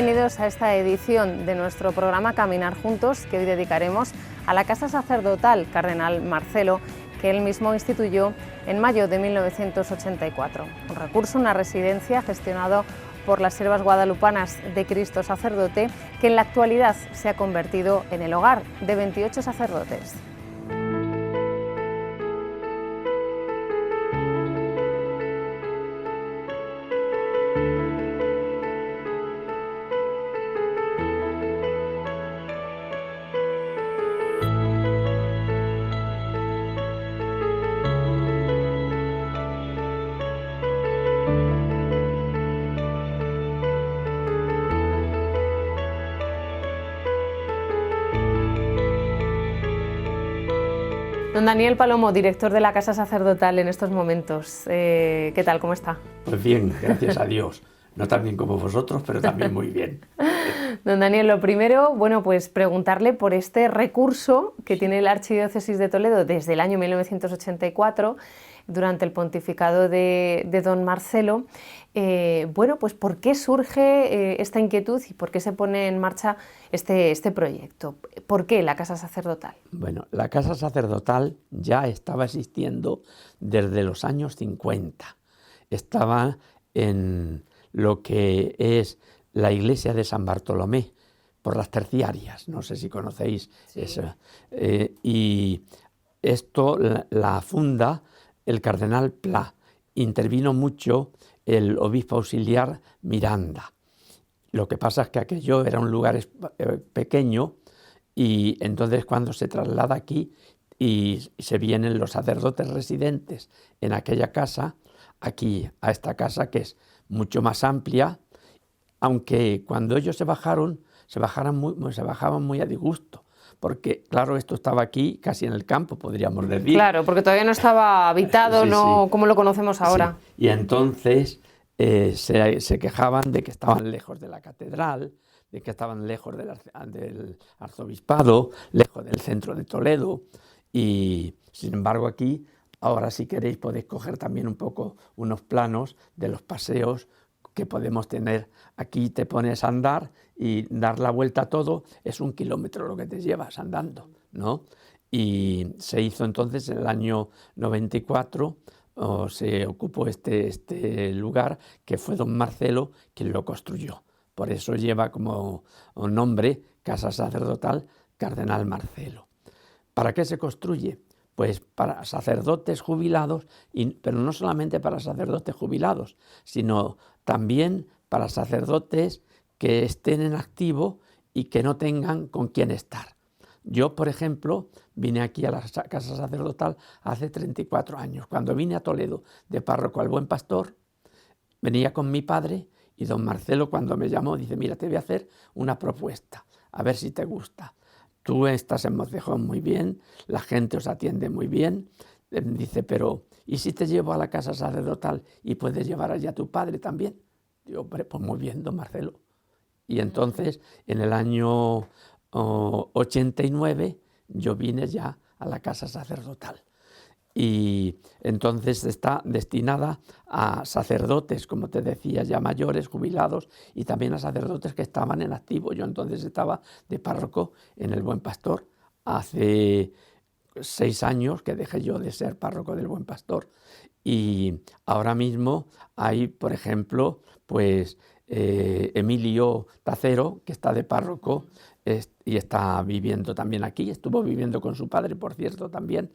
Bienvenidos a esta edición de nuestro programa Caminar Juntos, que hoy dedicaremos a la Casa Sacerdotal Cardenal Marcelo, que él mismo instituyó en mayo de 1984. Un recurso, una residencia gestionado por las Siervas Guadalupanas de Cristo Sacerdote, que en la actualidad se ha convertido en el hogar de 28 sacerdotes. Don Daniel Palomo, director de la Casa Sacerdotal en estos momentos, ¿qué tal? ¿Cómo está? Pues bien, gracias a Dios. No tan bien como vosotros, pero también muy bien. Don Daniel, lo primero, bueno, pues preguntarle por este recurso que tiene la Archidiócesis de Toledo desde el año 1984, durante el pontificado de don Marcelo. Bueno, pues ¿por qué surge esta inquietud y por qué se pone en marcha este proyecto? ¿Por qué la Casa Sacerdotal? Bueno, la Casa Sacerdotal ya estaba existiendo desde los años 50. Estaba en lo que es la iglesia de San Bartolomé, por las terciarias, no sé si conocéis eso. Y esto la funda el cardenal Pla. Intervino mucho el obispo auxiliar Miranda. Lo que pasa es que aquello era un lugar pequeño, y entonces cuando se traslada aquí y se vienen los sacerdotes residentes en aquella casa, aquí a esta casa que es mucho más amplia, aunque cuando ellos se bajaban muy a disgusto, porque claro, esto estaba aquí casi en el campo, podríamos decir. Claro, porque todavía no estaba habitado, sí, no sí. como lo conocemos ahora. Sí. Y entonces se quejaban de que estaban lejos de la catedral, de que estaban lejos del arzobispado, lejos del centro de Toledo, y sin embargo aquí, ahora si queréis podéis coger también un poco unos planos de los paseos que podemos tener. Aquí te pones a andar y dar la vuelta a todo, es 1 kilómetro lo que te llevas andando, ¿no? Y se hizo entonces en el año 94, se ocupó este lugar, que fue don Marcelo quien lo construyó. Por eso lleva como nombre Casa Sacerdotal Cardenal Marcelo. ¿Para qué se construye? Pues para sacerdotes jubilados, pero no solamente para sacerdotes jubilados, sino también para sacerdotes que estén en activo y que no tengan con quién estar. Yo, por ejemplo, vine aquí a la Casa Sacerdotal hace 34 años. Cuando vine a Toledo de párroco al Buen Pastor, venía con mi padre y don Marcelo, cuando me llamó, dice: mira, te voy a hacer una propuesta, a ver si te gusta. Tú estás en Mocejón muy bien, la gente os atiende muy bien. Dice, pero ¿y si te llevo a la Casa Sacerdotal y puedes llevar allá a tu padre también? Digo, pues muy bien, don Marcelo. Y entonces, en el año 89, yo vine ya a la Casa Sacerdotal. Y entonces está destinada a sacerdotes, como te decía, ya mayores, jubilados, y también a sacerdotes que estaban en activo. Yo entonces estaba de párroco en el Buen Pastor. Hace 6 años que dejé yo de ser párroco del Buen Pastor. Y ahora mismo hay, por ejemplo, pues Emilio Tacero, que está de párroco y está viviendo también aquí. Estuvo viviendo con su padre, por cierto, también.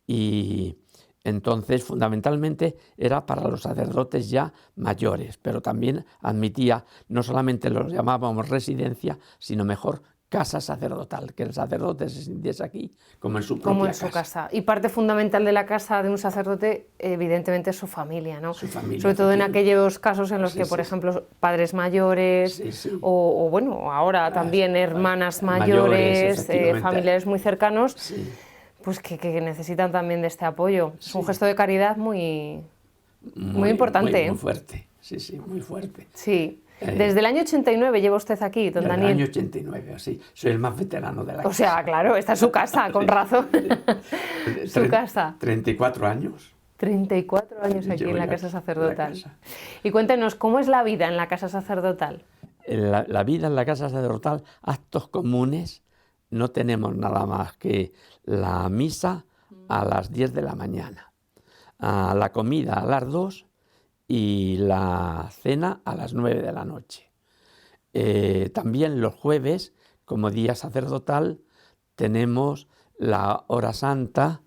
Y entonces, fundamentalmente, era para los sacerdotes ya mayores, pero también admitía, no solamente los llamábamos residencia, sino mejor casa sacerdotal, que el sacerdote se sintiese aquí como en su propia casa. Como en su casa. Y parte fundamental de la casa de un sacerdote, evidentemente, es su familia, ¿no? Su familia, sobre todo en aquellos casos en los que, por ejemplo, padres mayores, o bueno, ahora también hermanas mayores, familiares muy cercanos, pues que necesitan también de este apoyo. Es un gesto de caridad muy importante. Muy fuerte, sí, muy fuerte. Sí. Desde el año 89 lleva usted aquí, don Daniel. Desde el año 89, sí. Soy el más veterano de la casa. O sea, claro, esta es su casa, con razón. Su casa. 34 años. 34 años aquí en la Casa Sacerdotal. Y cuéntenos, ¿cómo es la vida en la Casa Sacerdotal? la vida en la casa sacerdotal, actos comunes, no tenemos nada más que la misa a las 10 de la mañana, la comida a las 2 y la cena a las 9 de la noche. También los jueves, como día sacerdotal, tenemos la hora santa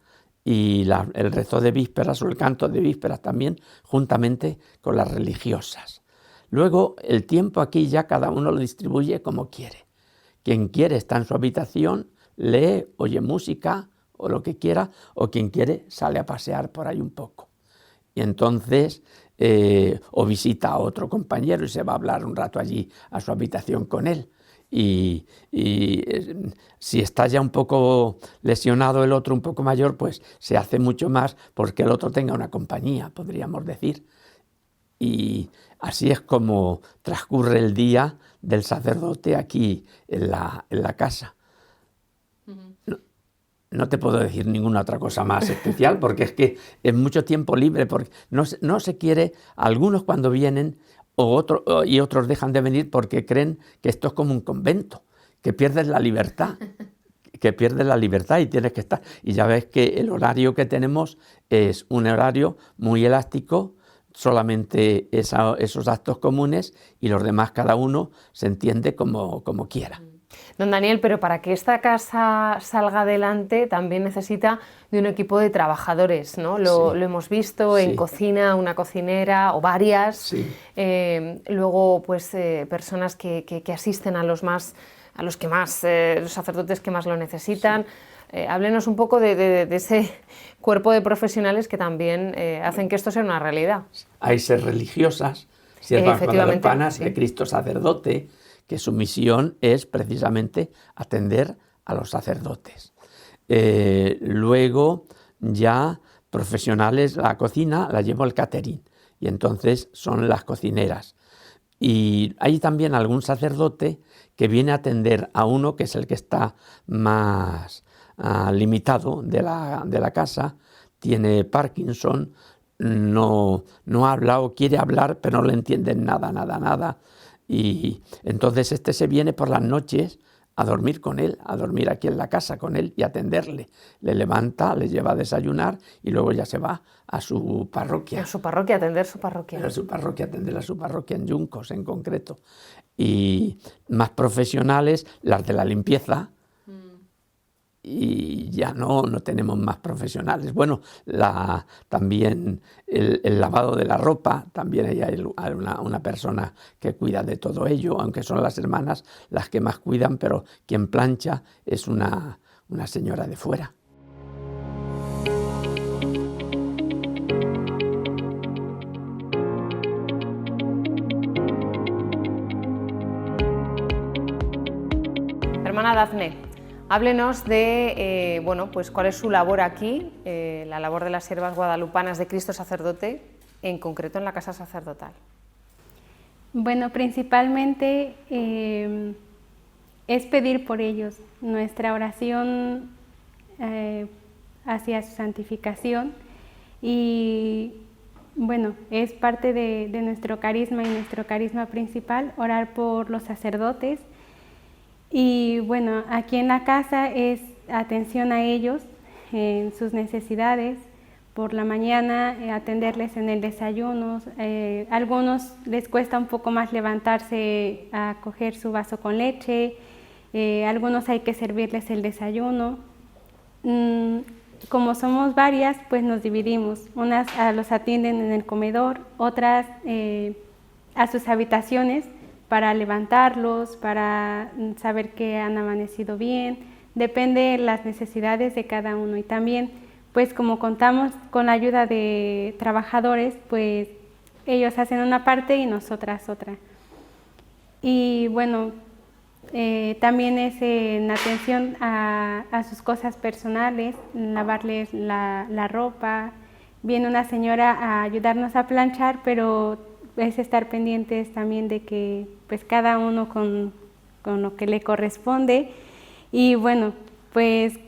y el rezo de vísperas o el canto de vísperas también, juntamente con las religiosas. Luego, el tiempo aquí ya cada uno lo distribuye como quiere. Quien quiere está en su habitación, lee, oye música o lo que quiera, o quien quiere sale a pasear por ahí un poco. Y entonces, o visita a otro compañero y se va a hablar un rato allí a su habitación con él. Y si está ya un poco lesionado el otro, un poco mayor, pues se hace mucho más porque el otro tenga una compañía, podríamos decir. Y así es como transcurre el día del sacerdote aquí en la casa. No te puedo decir ninguna otra cosa más especial, porque es que es mucho tiempo libre, porque no se quiere, algunos cuando vienen y otros dejan de venir porque creen que esto es como un convento, que pierdes la libertad, y tienes que estar. Y ya ves que el horario que tenemos es un horario muy elástico, solamente esos actos comunes y los demás cada uno se entiende como quiera. Don Daniel, pero para que esta casa salga adelante también necesita de un equipo de trabajadores, ¿no? Lo hemos visto en cocina, una cocinera o varias, luego pues personas que asisten a los sacerdotes que más lo necesitan. Háblenos un poco de ese cuerpo de profesionales que también hacen que esto sea una realidad. Hay ser religiosas, siervas guadalupanas de Cristo sacerdote, que su misión es precisamente atender a los sacerdotes. Luego ya profesionales, la cocina la lleva el catering y entonces son las cocineras. Y hay también algún sacerdote que viene a atender a uno que es el que está más limitado de la casa, tiene Parkinson, no habla o quiere hablar, pero no le entienden nada. Y entonces se viene por las noches a dormir con él, a dormir aquí en la casa con él y atenderle. Le levanta, le lleva a desayunar y luego ya se va a su parroquia. A su parroquia, atender su parroquia. Atender a su parroquia en Yuncos en concreto. Y más profesionales, las de la limpieza. Y ya no tenemos más profesionales. Bueno, también el lavado de la ropa, también hay una persona que cuida de todo ello, aunque son las hermanas las que más cuidan, pero quien plancha es una señora de fuera. Hermana Dafne, háblenos de pues cuál es su labor aquí, la labor de las siervas guadalupanas de Cristo sacerdote, en concreto en la casa sacerdotal. Bueno, principalmente es pedir por ellos, nuestra oración hacia su santificación y bueno, es parte de nuestro carisma y nuestro carisma principal, orar por los sacerdotes. Y bueno, aquí en la casa es atención a ellos en sus necesidades. Por la mañana atenderles en el desayuno. Algunos les cuesta un poco más levantarse a coger su vaso con leche. Algunos hay que servirles el desayuno. Como somos varias, pues nos dividimos. Unas los atienden en el comedor, otras a sus habitaciones, para levantarlos, para saber que han amanecido bien, depende de las necesidades de cada uno. Y también, pues como contamos con la ayuda de trabajadores, pues ellos hacen una parte y nosotras otra. Y bueno, también es en atención a sus cosas personales, lavarles la ropa. Viene una señora a ayudarnos a planchar, pero es estar pendientes también de que pues cada uno con lo que le corresponde. Y bueno, pues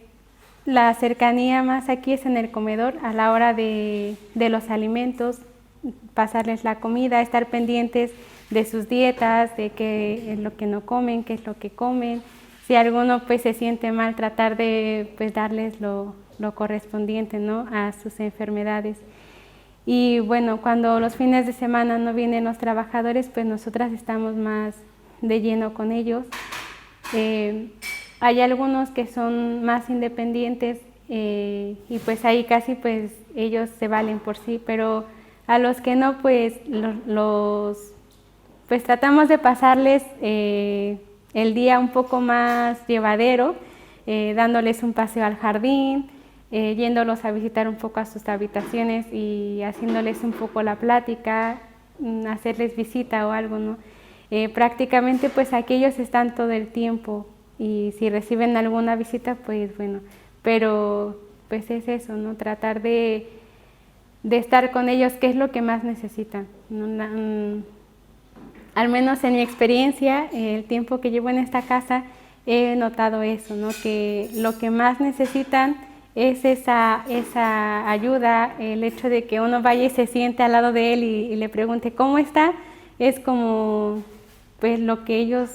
la cercanía más aquí es en el comedor, a la hora de los alimentos, pasarles la comida, estar pendientes de sus dietas, de qué es lo que no comen, qué es lo que comen. Si alguno pues se siente mal, tratar de pues darles lo correspondiente, ¿no?, a sus enfermedades. Y bueno, cuando los fines de semana no vienen los trabajadores, pues nosotras estamos más de lleno con ellos. Hay algunos que son más independientes y pues ahí casi pues ellos se valen por sí, pero a los que no, pues pues tratamos de pasarles el día un poco más llevadero, dándoles un paseo al jardín, yéndolos a visitar un poco a sus habitaciones y haciéndoles un poco la plática, hacerles visita o algo, ¿no? Prácticamente pues aquí ellos están todo el tiempo y si reciben alguna visita, pues bueno, pero pues es eso, ¿no? Tratar de estar con ellos, que es lo que más necesitan, ¿no? Al menos en mi experiencia, el tiempo que llevo en esta casa, he notado eso, ¿no?, que lo que más necesitan es esa ayuda, el hecho de que uno vaya y se siente al lado de él y le pregunte cómo está, es como pues lo que ellos,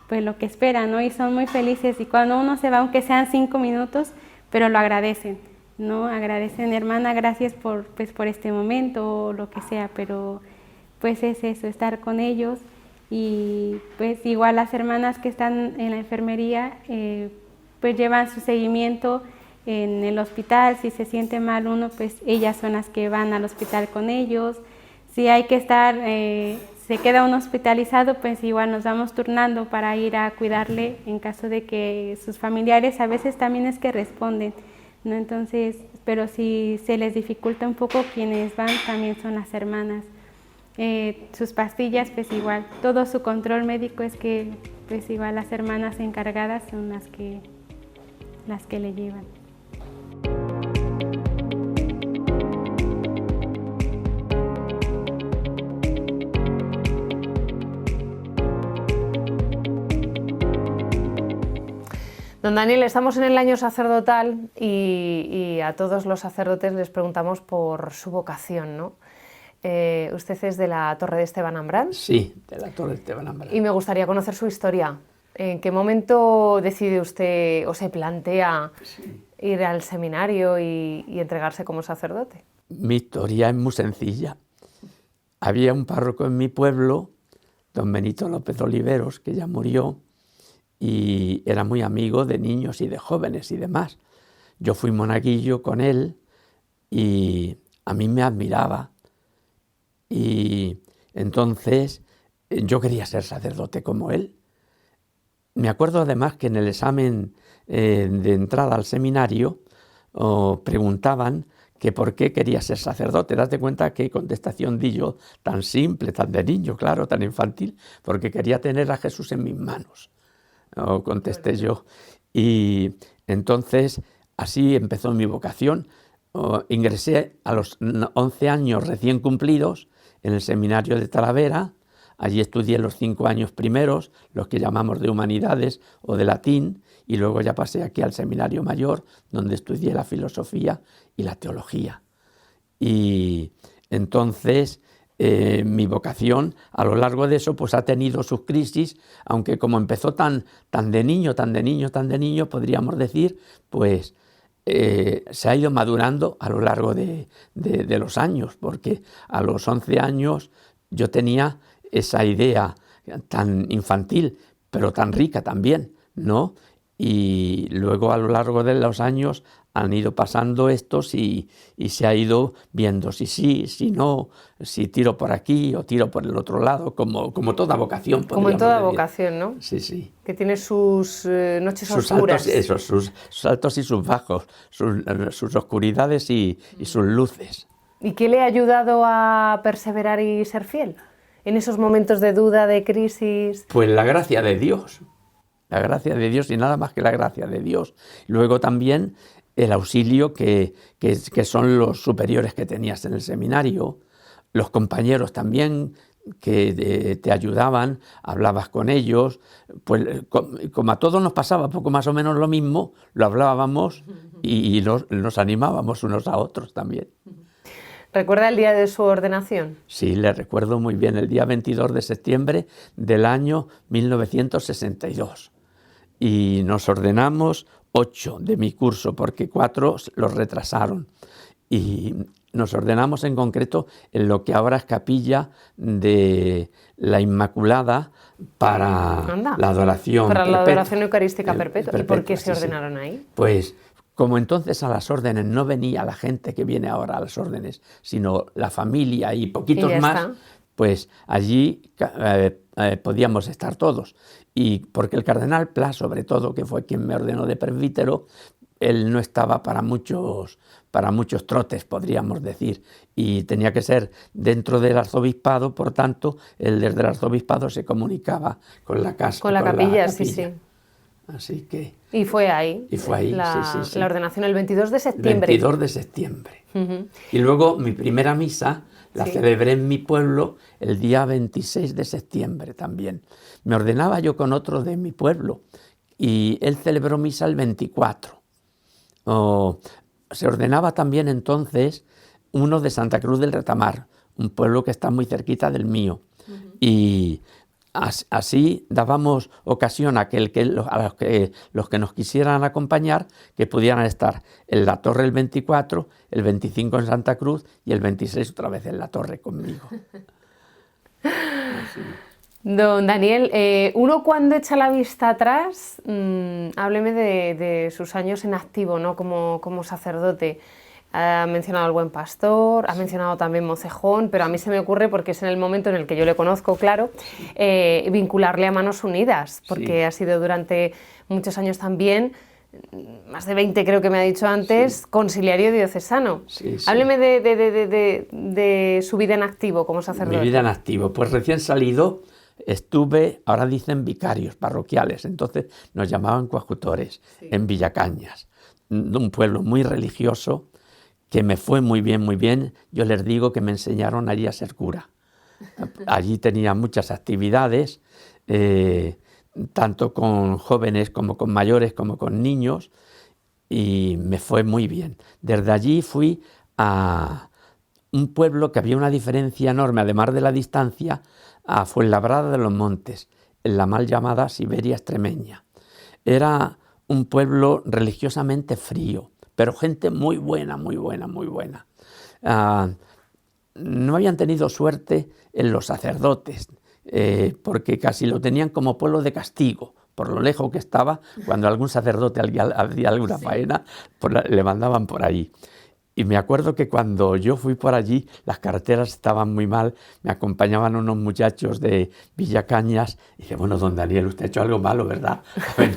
pues lo que esperan, ¿no? Y son muy felices, y cuando uno se va, aunque sean 5 minutos, pero lo agradecen, ¿no? Agradecen, hermana, gracias por este momento o lo que sea, pero pues es eso, estar con ellos. Y pues igual las hermanas que están en la enfermería pues llevan su seguimiento en el hospital. Si se siente mal uno, pues ellas son las que van al hospital con ellos. Si hay que estar, se queda uno hospitalizado, pues igual nos vamos turnando para ir a cuidarle en caso de que sus familiares a veces también es que responden, ¿no? Entonces, pero si se les dificulta un poco, quienes van también son las hermanas. Sus pastillas, pues igual, todo su control médico es que pues igual las hermanas encargadas son las que le llevan. Don Daniel, estamos en el año sacerdotal y a todos los sacerdotes les preguntamos por su vocación, ¿no? ¿Usted es de la Torre de Esteban Ambrán? Sí, de la Torre de Esteban Ambrán. Y me gustaría conocer su historia. ¿En qué momento decide usted o se plantea ir al seminario y entregarse como sacerdote? Mi historia es muy sencilla. Había un párroco en mi pueblo, don Benito López Oliveros, que ya murió, y era muy amigo de niños y de jóvenes y demás. Yo fui monaguillo con él y a mí me admiraba. Y entonces yo quería ser sacerdote como él. Me acuerdo además que en el examen de entrada al seminario preguntaban que por qué quería ser sacerdote. Date cuenta qué contestación di yo, tan simple, tan de niño, claro, tan infantil, porque quería tener a Jesús en mis manos. Contesté yo. Y entonces así empezó mi vocación. Ingresé a los 11 años recién cumplidos en el seminario de Talavera. Allí estudié los 5 años primeros, los que llamamos de humanidades o de latín, y luego ya pasé aquí al seminario mayor, donde estudié la filosofía y la teología. Y entonces mi vocación a lo largo de eso pues ha tenido sus crisis, aunque como empezó tan de niño, podríamos decir, pues se ha ido madurando a lo largo de los años, porque a los 11 años yo tenía esa idea tan infantil, pero tan rica también, ¿no? Y luego a lo largo de los años han ido pasando estos y se ha ido viendo si sí, si no, si tiro por aquí o tiro por el otro lado, como toda vocación. Como en toda vocación, ¿no? Sí, sí. Que tiene sus noches sus oscuras. Altos, sus altos y sus bajos, sus oscuridades y sus luces. ¿Y qué le ha ayudado a perseverar y ser fiel en esos momentos de duda, de crisis? Pues la gracia de Dios. La gracia de Dios y nada más que la gracia de Dios. Luego también el auxilio que son los superiores que tenías en el seminario, los compañeros también que te ayudaban, hablabas con ellos, pues como a todos nos pasaba poco más o menos lo mismo, lo hablábamos y nos animábamos unos a otros también. ¿Recuerda el día de su ordenación? Sí, le recuerdo muy bien, el día 22 de septiembre del año 1962. Y nos ordenamos 8 de mi curso, porque 4 los retrasaron. Y nos ordenamos en concreto en lo que ahora es capilla de la Inmaculada para la adoración para perpetua. la adoración eucarística perpetua. ¿Y por qué se ordenaron sí. ahí? Pues como entonces a las órdenes no venía la gente que viene ahora a las órdenes, sino la familia y poquitos más, pues allí podíamos estar todos. Y porque el cardenal Pla, sobre todo, que fue quien me ordenó de presbítero, él no estaba para muchos trotes, podríamos decir, y tenía que ser dentro del arzobispado, por tanto, él desde el arzobispado se comunicaba con la casa. Con la capilla, sí. Así que... Y fue ahí. Y fue ahí, sí. La ordenación el 22 de septiembre. 22 de septiembre. Y luego mi primera misa la celebré en mi pueblo el día 26 de septiembre también. Me ordenaba yo con otro de mi pueblo y él celebró misa el 24. Se ordenaba también entonces uno de Santa Cruz del Retamar, un pueblo que está muy cerquita del mío. Y así dábamos ocasión a los que nos quisieran acompañar, que pudieran estar en la torre el 24, el 25 en Santa Cruz y el 26 otra vez en la torre conmigo. Así. Don Daniel, uno cuando echa la vista atrás, hábleme de sus años en activo, ¿no? como sacerdote. Ha mencionado al Buen Pastor, ha mencionado también Mocejón, pero a mí se me ocurre, porque es en el momento en el que yo le conozco, claro, vincularle a Manos Unidas, porque ha sido durante muchos años también, más de 20 creo que me ha dicho antes, conciliario diocesano. Hábleme de su vida en activo como sacerdote. Mi vida en activo, pues recién salido estuve, ahora dicen vicarios parroquiales, entonces nos llamaban coadjutores, en Villacañas, un pueblo muy religioso, que me fue muy bien. Yo les digo que me enseñaron allí a ser cura. Allí tenía muchas actividades, tanto con jóvenes como con mayores, como con niños, y me fue muy bien. Desde allí fui a un pueblo que había una diferencia enorme, además de la distancia, a Fuenlabrada de los Montes, en la mal llamada Siberia extremeña. Era un pueblo religiosamente frío, pero gente muy buena. No habían tenido suerte en los sacerdotes, porque casi lo tenían como pueblo de castigo, por lo lejos que estaba. Cuando algún sacerdote hacía alguna faena, le mandaban por ahí. Y me acuerdo que cuando yo fui por allí, las carreteras estaban muy mal, me acompañaban unos muchachos de Villacañas, y dije, bueno, don Daniel, usted ha hecho algo malo, ¿verdad? Bueno,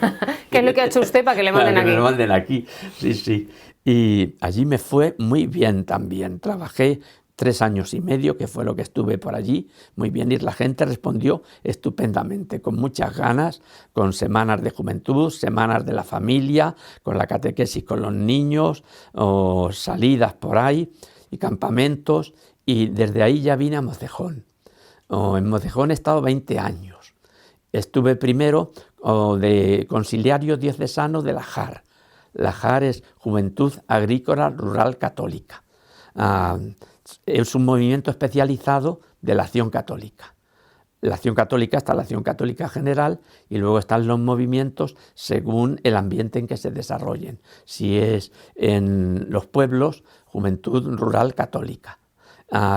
¿qué es lo que ha hecho usted para que le manden aquí? Que me manden aquí, sí. Y allí me fue muy bien también, trabajé 3 años y medio, que fue lo que estuve por allí, muy bien, y la gente respondió estupendamente, con muchas ganas, con semanas de juventud, semanas de la familia, con la catequesis con los niños, o salidas por ahí, y campamentos, y desde ahí ya vine a Mocejón. En Mocejón he estado 20 años. Estuve primero de conciliario diocesano de la JAR. La JAR es Juventud Agrícola Rural Católica. Es un movimiento especializado de la acción católica. La acción católica está la acción católica general y luego están los movimientos según el ambiente en que se desarrollen. Si es en los pueblos, Juventud Rural Católica.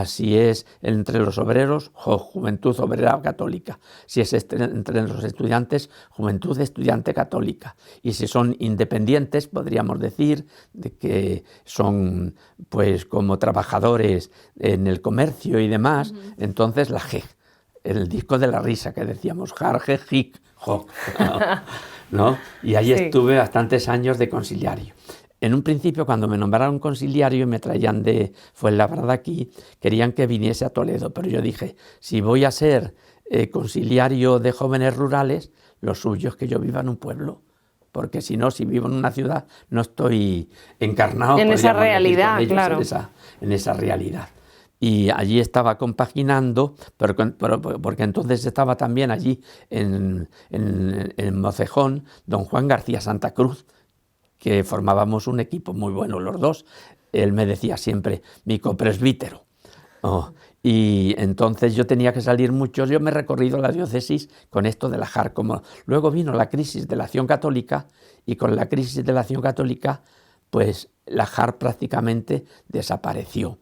Si es entre los obreros, Juventud Obrera Católica. Si es entre los estudiantes, Juventud Estudiante Católica. Y si son independientes, podríamos decir de que son pues como trabajadores en el comercio y demás, entonces la G, el disco de la risa que decíamos, jar, je, jic, joc, ¿no? Y ahí estuve bastantes años de conciliario. En un principio, cuando me nombraron conciliario y me traían de Fuenlabrada aquí, querían que viniese a Toledo, pero yo dije, si voy a ser conciliario de jóvenes rurales, lo suyo es que yo viva en un pueblo, porque si no, si vivo en una ciudad, no estoy encarnado en esa realidad, ellos, claro. En esa realidad. Y allí estaba compaginando, porque entonces estaba también allí en Mocejón don Juan García Santa Cruz, que formábamos un equipo muy bueno los dos. él me decía siempre, mi copresbítero. Oh, y entonces yo tenía que salir mucho. Yo me he recorrido la diócesis con esto de la JAR. Como luego vino la crisis de la Acción Católica, y con la crisis de la Acción Católica, pues la JAR prácticamente desapareció.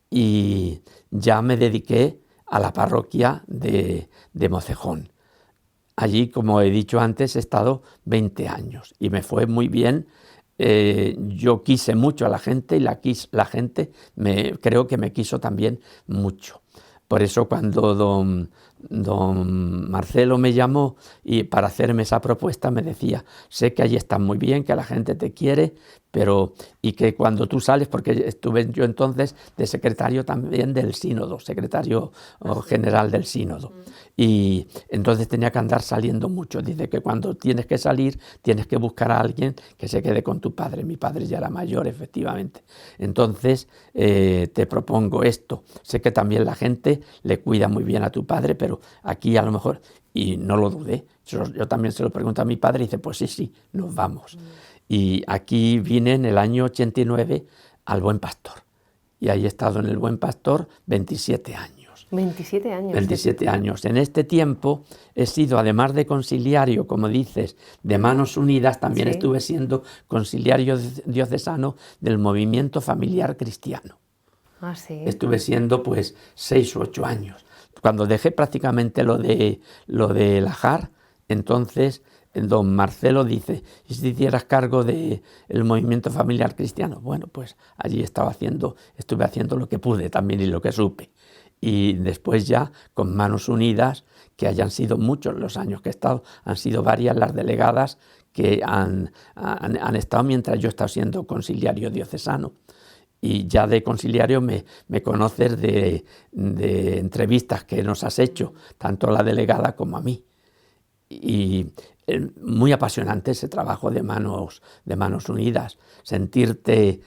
Y ya me dediqué a la parroquia de Mocejón. Allí, como he dicho antes, he estado 20 años y me fue muy bien. Yo quise mucho a la gente y la gente creo que me quiso también mucho. Por eso cuando don Marcelo me llamó y para hacerme esa propuesta me decía, sé que allí está muy bien, que la gente te quiere, y que cuando tú sales, porque estuve yo entonces de secretario también del sínodo, secretario general del sínodo, y entonces tenía que andar saliendo mucho. Dice que cuando tienes que salir, tienes que buscar a alguien que se quede con tu padre. Mi padre ya era mayor, efectivamente. Entonces te propongo esto. Sé que también la gente le cuida muy bien a tu padre, pero aquí a lo mejor, y no lo dudé, yo también se lo pregunto a mi padre y dice, pues sí, nos vamos. Y aquí vine en el año 89 al Buen Pastor. Y ahí he estado en el Buen Pastor 27 años. 27 años. 27 años. En este tiempo he sido, además de conciliario, como dices, de Manos Unidas, también estuve siendo conciliario diocesano del Movimiento Familiar Cristiano. Ah, sí. Estuve siendo pues 6 u 8 años. Cuando dejé prácticamente lo de la JAR, entonces don Marcelo dice, ¿y si te hicieras cargo del Movimiento Familiar Cristiano? Bueno, pues allí estuve haciendo lo que pude también y lo que supe. Y después ya con Manos Unidas, que hayan sido muchos los años que he estado, han sido varias las delegadas que han estado mientras yo he estado siendo conciliario diocesano. Y ya de conciliario me conoces de entrevistas que nos has hecho, tanto a la delegada como a mí. Y muy apasionante ese trabajo de Manos Unidas, sentirte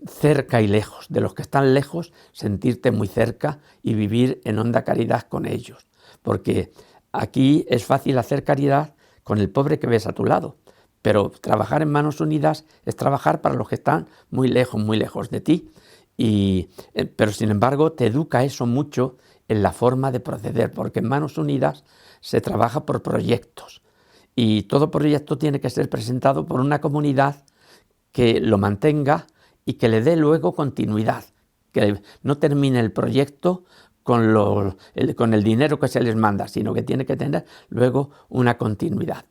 cerca y lejos, de los que están lejos, sentirte muy cerca y vivir en honda caridad con ellos, porque aquí es fácil hacer caridad con el pobre que ves a tu lado, pero trabajar en Manos Unidas es trabajar para los que están muy lejos de ti, pero sin embargo te educa eso mucho en la forma de proceder, porque en Manos Unidas se trabaja por proyectos y todo proyecto tiene que ser presentado por una comunidad que lo mantenga y que le dé luego continuidad, que no termine el proyecto con el dinero que se les manda, sino que tiene que tener luego una continuidad.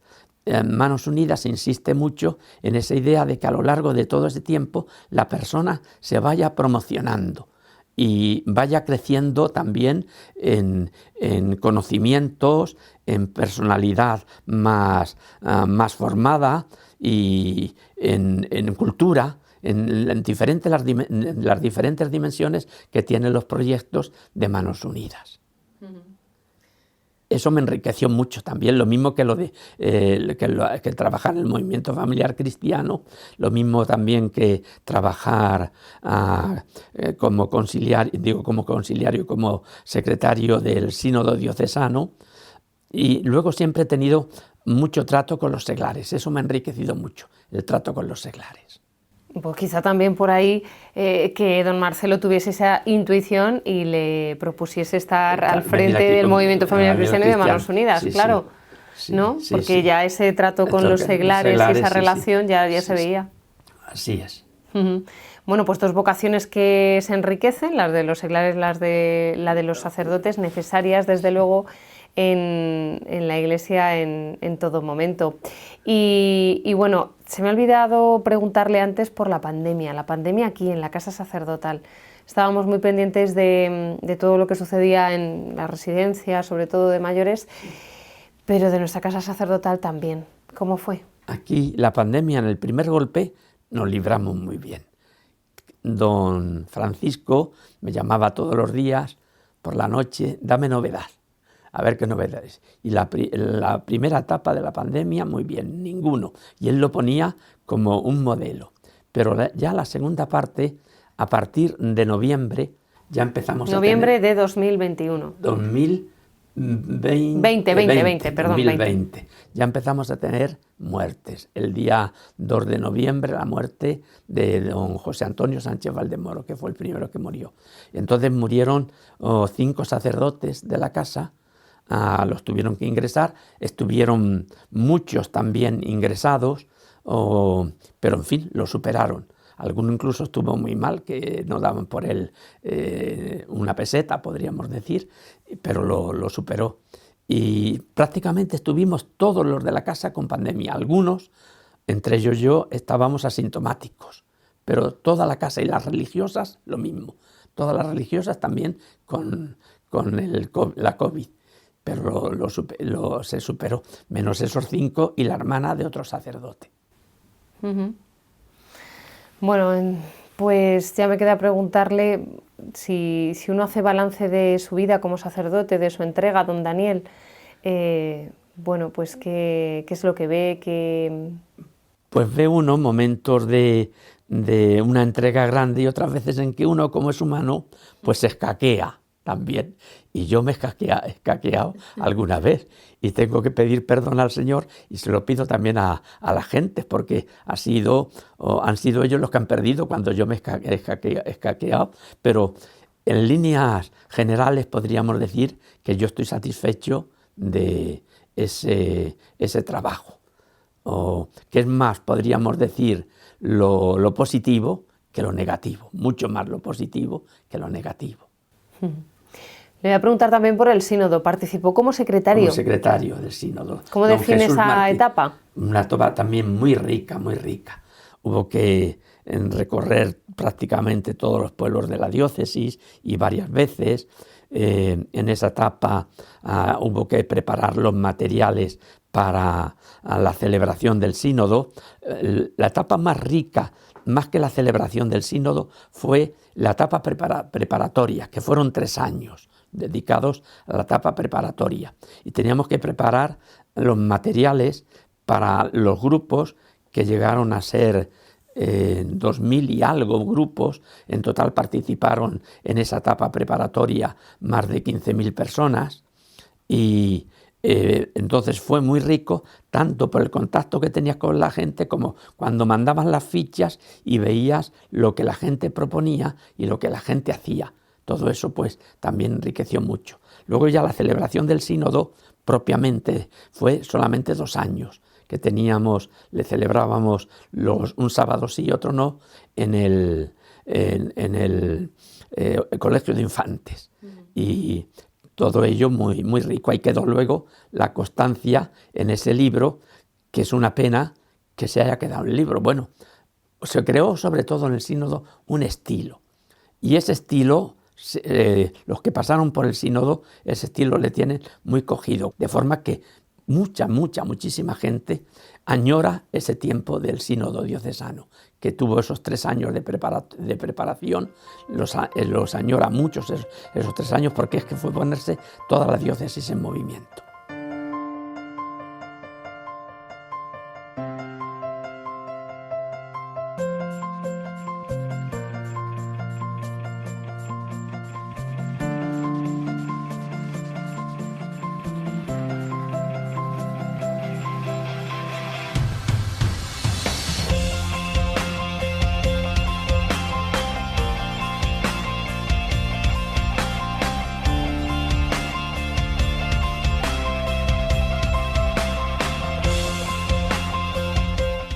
Manos Unidas insiste mucho en esa idea de que a lo largo de todo ese tiempo la persona se vaya promocionando y vaya creciendo también en conocimientos, en personalidad más formada y en cultura, en las diferentes dimensiones que tienen los proyectos de Manos Unidas. Eso me enriqueció mucho también, lo mismo que que trabajar en el movimiento familiar cristiano, lo mismo también que trabajar como conciliario, como secretario del sínodo diocesano, y luego siempre he tenido mucho trato con los seglares. Eso me ha enriquecido mucho, el trato con los seglares. Pues quizá también por ahí que don Marcelo tuviese esa intuición y le propusiese estar al frente del Movimiento Familiar Cristiano y de Manos Unidas, claro, ¿no? Porque ya ese trato con los seglares y esa relación ya se veía. Así es. Bueno, pues dos vocaciones que se enriquecen, las de los seglares, la de los sacerdotes, necesarias desde luego en la Iglesia en todo momento. Y bueno, se me ha olvidado preguntarle antes por la pandemia aquí en la Casa Sacerdotal. Estábamos muy pendientes de todo lo que sucedía en la residencia, sobre todo de mayores, pero de nuestra Casa Sacerdotal también. ¿Cómo fue? Aquí la pandemia, en el primer golpe, nos libramos muy bien. Don Francisco me llamaba todos los días por la noche, dame novedad. A ver qué novedades. Y la primera etapa de la pandemia, muy bien, ninguno. Y él lo ponía como un modelo. Pero ya la segunda parte, a partir de noviembre, ya empezamos Noviembre de 2021. Perdón, 2020. Ya empezamos a tener muertes. El día 2 de noviembre, la muerte de don José Antonio Sánchez Valdemoro, que fue el primero que murió. Entonces murieron 5 sacerdotes de la casa, los tuvieron que ingresar, estuvieron muchos también ingresados, pero en fin, lo superaron. Alguno incluso estuvo muy mal, que no daban por él una peseta, podríamos decir, pero lo superó. Y prácticamente estuvimos todos los de la casa con pandemia. Algunos, entre ellos yo, estábamos asintomáticos, pero toda la casa y las religiosas lo mismo. Todas las religiosas también con la COVID, pero se superó, menos esos 5 y la hermana de otro sacerdote. Uh-huh. Bueno, pues ya me queda preguntarle si uno hace balance de su vida como sacerdote, de su entrega a don Daniel, bueno, pues ¿qué es lo que ve? Pues ve uno momentos de una entrega grande y otras veces en que uno, como es humano, pues se escaquea también. Y yo me he escaqueado alguna vez y tengo que pedir perdón al Señor, y se lo pido también a la gente, porque han sido ellos los que han perdido cuando yo me he escaqueado, pero en líneas generales podríamos decir que yo estoy satisfecho de ese trabajo. ¿Qué es más? Podríamos decir lo positivo que lo negativo, mucho más lo positivo que lo negativo. Le voy a preguntar también por el sínodo. ¿Participó como secretario? Como secretario del sínodo. ¿Cómo define esa etapa? Una etapa también muy rica, muy rica. Hubo que recorrer prácticamente todos los pueblos de la diócesis y varias veces. En esa etapa hubo que preparar los materiales para la celebración del sínodo. La etapa más rica, más que la celebración del sínodo, fue la etapa preparatoria, que fueron 3 años dedicados a la etapa preparatoria. Y teníamos que preparar los materiales para los grupos, que llegaron a ser 2.000 y algo grupos. En total participaron en esa etapa preparatoria más de 15.000 personas, y entonces fue muy rico, tanto por el contacto que tenías con la gente, como cuando mandabas las fichas y veías lo que la gente proponía y lo que la gente hacía. Todo eso pues también enriqueció mucho. Luego ya la celebración del sínodo propiamente fue solamente 2 años, que le celebrábamos un sábado sí y otro no en el colegio de infantes. Y todo ello muy, muy rico. Ahí quedó luego la constancia en ese libro, que es una pena que se haya quedado el libro. Bueno, se creó sobre todo en el sínodo un estilo, y ese estilo, los que pasaron por el sínodo, ese estilo le tienen muy cogido, de forma que muchísima gente añora ese tiempo del sínodo diocesano, que tuvo esos 3 años de preparación, los añora muchos esos 3 años, porque es que fue ponerse toda la diócesis en movimiento.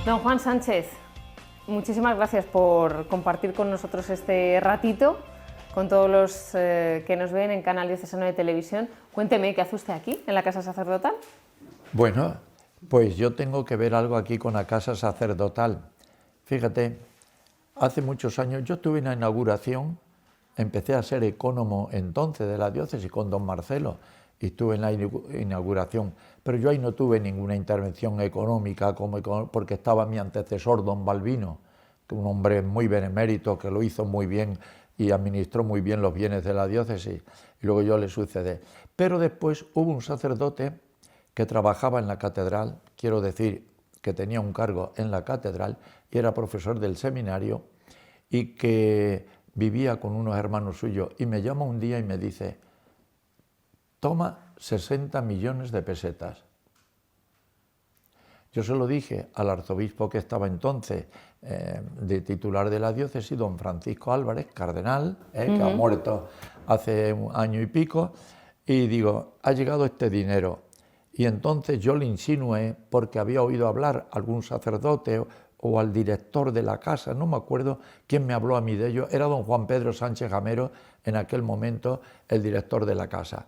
Don Juan Sánchez, muchísimas gracias por compartir con nosotros este ratito, con todos los que nos ven en Canal Diocesano de Televisión. Cuénteme, ¿qué hace usted aquí, en la Casa Sacerdotal? Bueno, pues yo tengo que ver algo aquí con la Casa Sacerdotal. Fíjate, hace muchos años yo estuve en la inauguración, empecé a ser ecónomo entonces de la diócesis con don Marcelo, y estuve en la inauguración, pero yo ahí no tuve ninguna intervención económica porque estaba mi antecesor, don Balbino, que un hombre muy benemérito, que lo hizo muy bien y administró muy bien los bienes de la diócesis, y luego yo le sucedí. Pero después hubo un sacerdote que trabajaba en la catedral, quiero decir que tenía un cargo en la catedral y era profesor del seminario, y que vivía con unos hermanos suyos, y me llama un día y me dice: toma 60 millones de pesetas. Yo se lo dije al arzobispo que estaba entonces de titular de la diócesis, don Francisco Álvarez, cardenal, que ha muerto hace un año y pico, y digo, ha llegado este dinero. Y entonces yo le insinué, porque había oído hablar a algún sacerdote o al director de la casa, no me acuerdo quién me habló a mí de ello, era don Juan Pedro Sánchez Gamero, en aquel momento el director de la casa.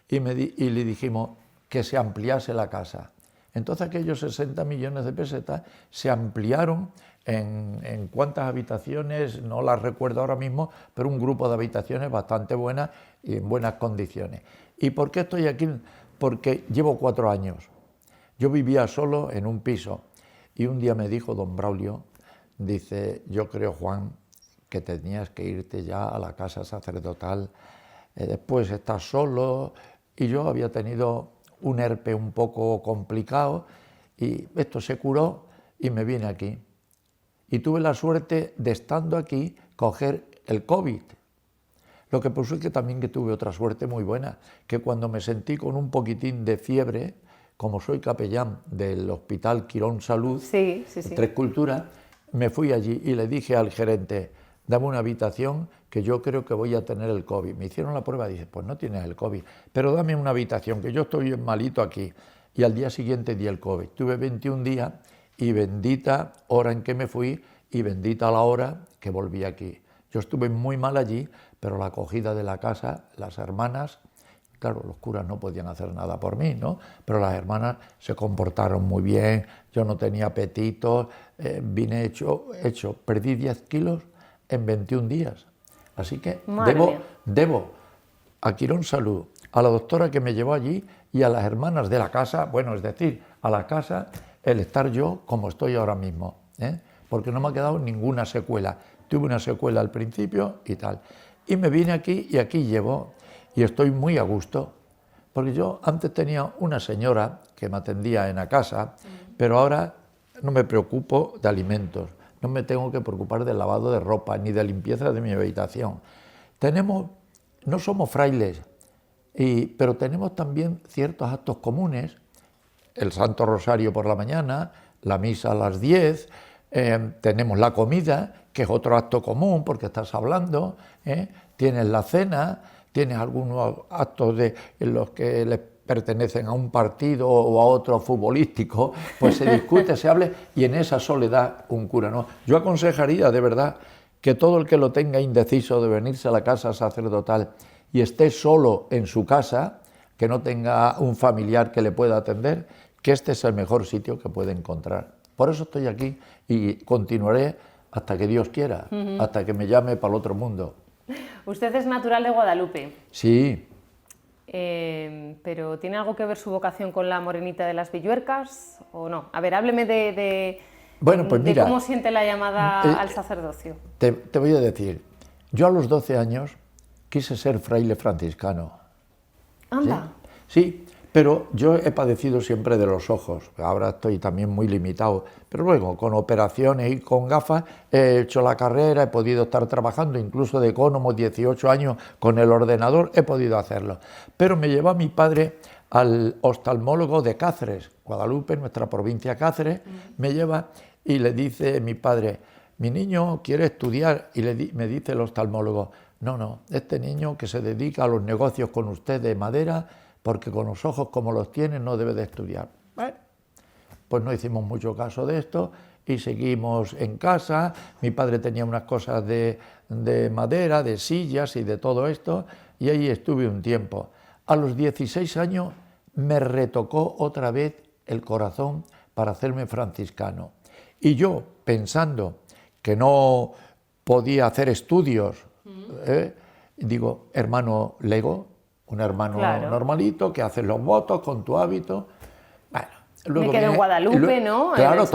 Y le dijimos que se ampliase la casa. Entonces aquellos 60 millones de pesetas se ampliaron en cuántas habitaciones, no las recuerdo ahora mismo, pero un grupo de habitaciones bastante buenas y en buenas condiciones. ¿Y por qué estoy aquí? Porque llevo 4 años. Yo vivía solo en un piso y un día me dijo don Braulio, dice, yo creo, Juan, que tenías que irte ya a la casa sacerdotal, después estás solo, y yo había tenido un herpes un poco complicado y esto se curó y me vine aquí. Y tuve la suerte de, estando aquí, coger el COVID. Lo que pasó es que también que tuve otra suerte muy buena, que cuando me sentí con un poquitín de fiebre, como soy capellán del Hospital Quirón Salud, Tres Culturas, me fui allí y le dije al gerente, dame una habitación que yo creo que voy a tener el COVID. Me hicieron la prueba y dice, pues no tienes el COVID, pero dame una habitación que yo estoy malito aquí. Y al día siguiente di el COVID. Tuve 21 días y bendita hora en que me fui y bendita la hora que volví aquí. Yo estuve muy mal allí, pero la acogida de la casa, las hermanas, claro, los curas no podían hacer nada por mí, ¿no? Pero las hermanas se comportaron muy bien, yo no tenía apetito, vine hecho, perdí 10 kilos en 21 días. Así que debo a Quirón Salud, a la doctora que me llevó allí y a las hermanas de la casa, bueno, es decir, a la casa, el estar yo como estoy ahora mismo, porque no me ha quedado ninguna secuela. Tuve una secuela al principio y tal. Y me vine aquí y aquí llevo y estoy muy a gusto, porque yo antes tenía una señora que me atendía en la casa, pero ahora no me preocupo de alimentos. No me tengo que preocupar del lavado de ropa ni de limpieza de mi habitación. No somos frailes, pero tenemos también ciertos actos comunes, el Santo Rosario por la mañana, la misa a las 10, tenemos la comida, que es otro acto común porque estás hablando, tienes la cena, tienes algunos actos en los que les pertenecen a un partido o a otro futbolístico, pues se discute, se habla, y en esa soledad un cura no. Yo aconsejaría de verdad que todo el que lo tenga indeciso de venirse a la casa sacerdotal y esté solo en su casa, que no tenga un familiar que le pueda atender, que este es el mejor sitio que puede encontrar. Por eso estoy aquí y continuaré hasta que Dios quiera, hasta que me llame para el otro mundo. Usted es natural de Guadalupe. Sí. ¿Pero tiene algo que ver su vocación con la Morenita de las Villuercas o no? A ver, hábleme de cómo siente la llamada al sacerdocio. Te voy a decir, yo a los 12 años quise ser fraile franciscano. Anda. Sí, pero yo he padecido siempre de los ojos, ahora estoy también muy limitado, pero luego con operaciones y con gafas he hecho la carrera, he podido estar trabajando incluso de ecónomo 18 años con el ordenador, he podido hacerlo. Pero me llevó mi padre al oftalmólogo de Cáceres, Guadalupe, nuestra provincia Cáceres, me lleva y le dice mi padre, mi niño quiere estudiar, y me dice el oftalmólogo, no, este niño que se dedica a los negocios con usted de madera, porque con los ojos como los tiene no debe de estudiar. Bueno, pues no hicimos mucho caso de esto y seguimos en casa. Mi padre tenía unas cosas de madera, de sillas y de todo esto, y ahí estuve un tiempo. A los 16 años me retocó otra vez el corazón para hacerme franciscano. Y yo, pensando que no podía hacer estudios, digo, hermano lego, un hermano normalito que hace los votos con tu hábito. Bueno, luego me quedo en Guadalupe, ¿no? Claro,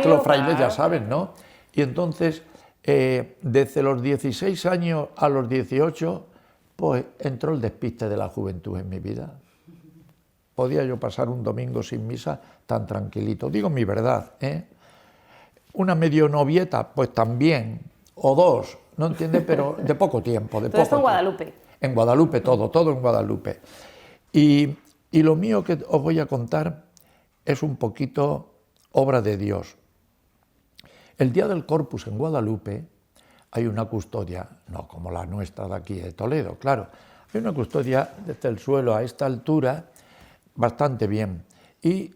los frailes ya saben, ¿no? Y entonces, desde los 16 años a los 18, pues entró el despiste de la juventud en mi vida. Podía yo pasar un domingo sin misa tan tranquilito. Digo mi verdad, Una medio novieta, pues también, o dos, no entiende, pero de poco tiempo. Todo esto en Guadalupe. En Guadalupe, todo en Guadalupe. Y Y lo mío que os voy a contar es un poquito obra de Dios. El día del Corpus en Guadalupe hay una custodia, no como la nuestra de aquí de Toledo, claro, hay una custodia desde el suelo a esta altura bastante bien, y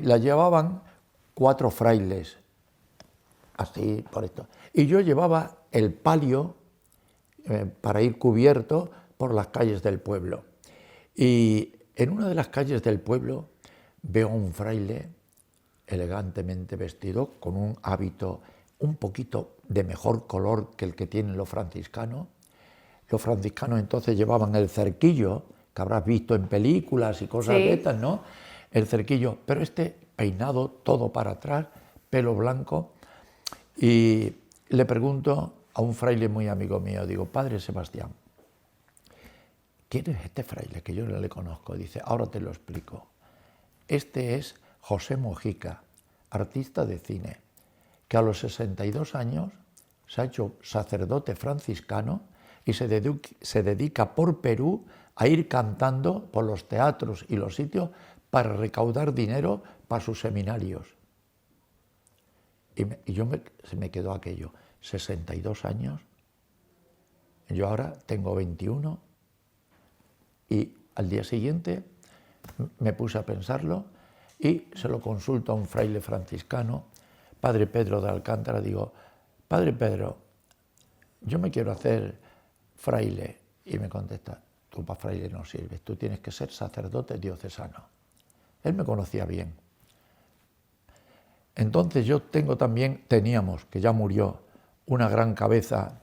la llevaban 4 frailes, así por esto, y yo llevaba el palio para ir cubierto por las calles del pueblo. Y en una de las calles del pueblo veo a un fraile elegantemente vestido, con un hábito un poquito de mejor color que el que tienen los franciscanos. Los franciscanos entonces llevaban el cerquillo, que habrás visto en películas y cosas de estas, ¿no? El cerquillo, pero este peinado todo para atrás, pelo blanco, y le pregunto a un fraile muy amigo mío, digo, Padre Sebastián, ¿quién es este fraile que yo no le conozco? Dice, ahora te lo explico. Este es José Mojica, artista de cine, que a los 62 años se ha hecho sacerdote franciscano y se dedica por Perú a ir cantando por los teatros y los sitios para recaudar dinero para sus seminarios. Se me quedó aquello, 62 años, yo ahora tengo 21, y al día siguiente me puse a pensarlo y se lo consulto a un fraile franciscano, Padre Pedro de Alcántara, digo, Padre Pedro, yo me quiero hacer fraile, y me contesta, tú para fraile no sirves, tú tienes que ser sacerdote diocesano. Él me conocía bien. Entonces yo teníamos, que ya murió, una gran cabeza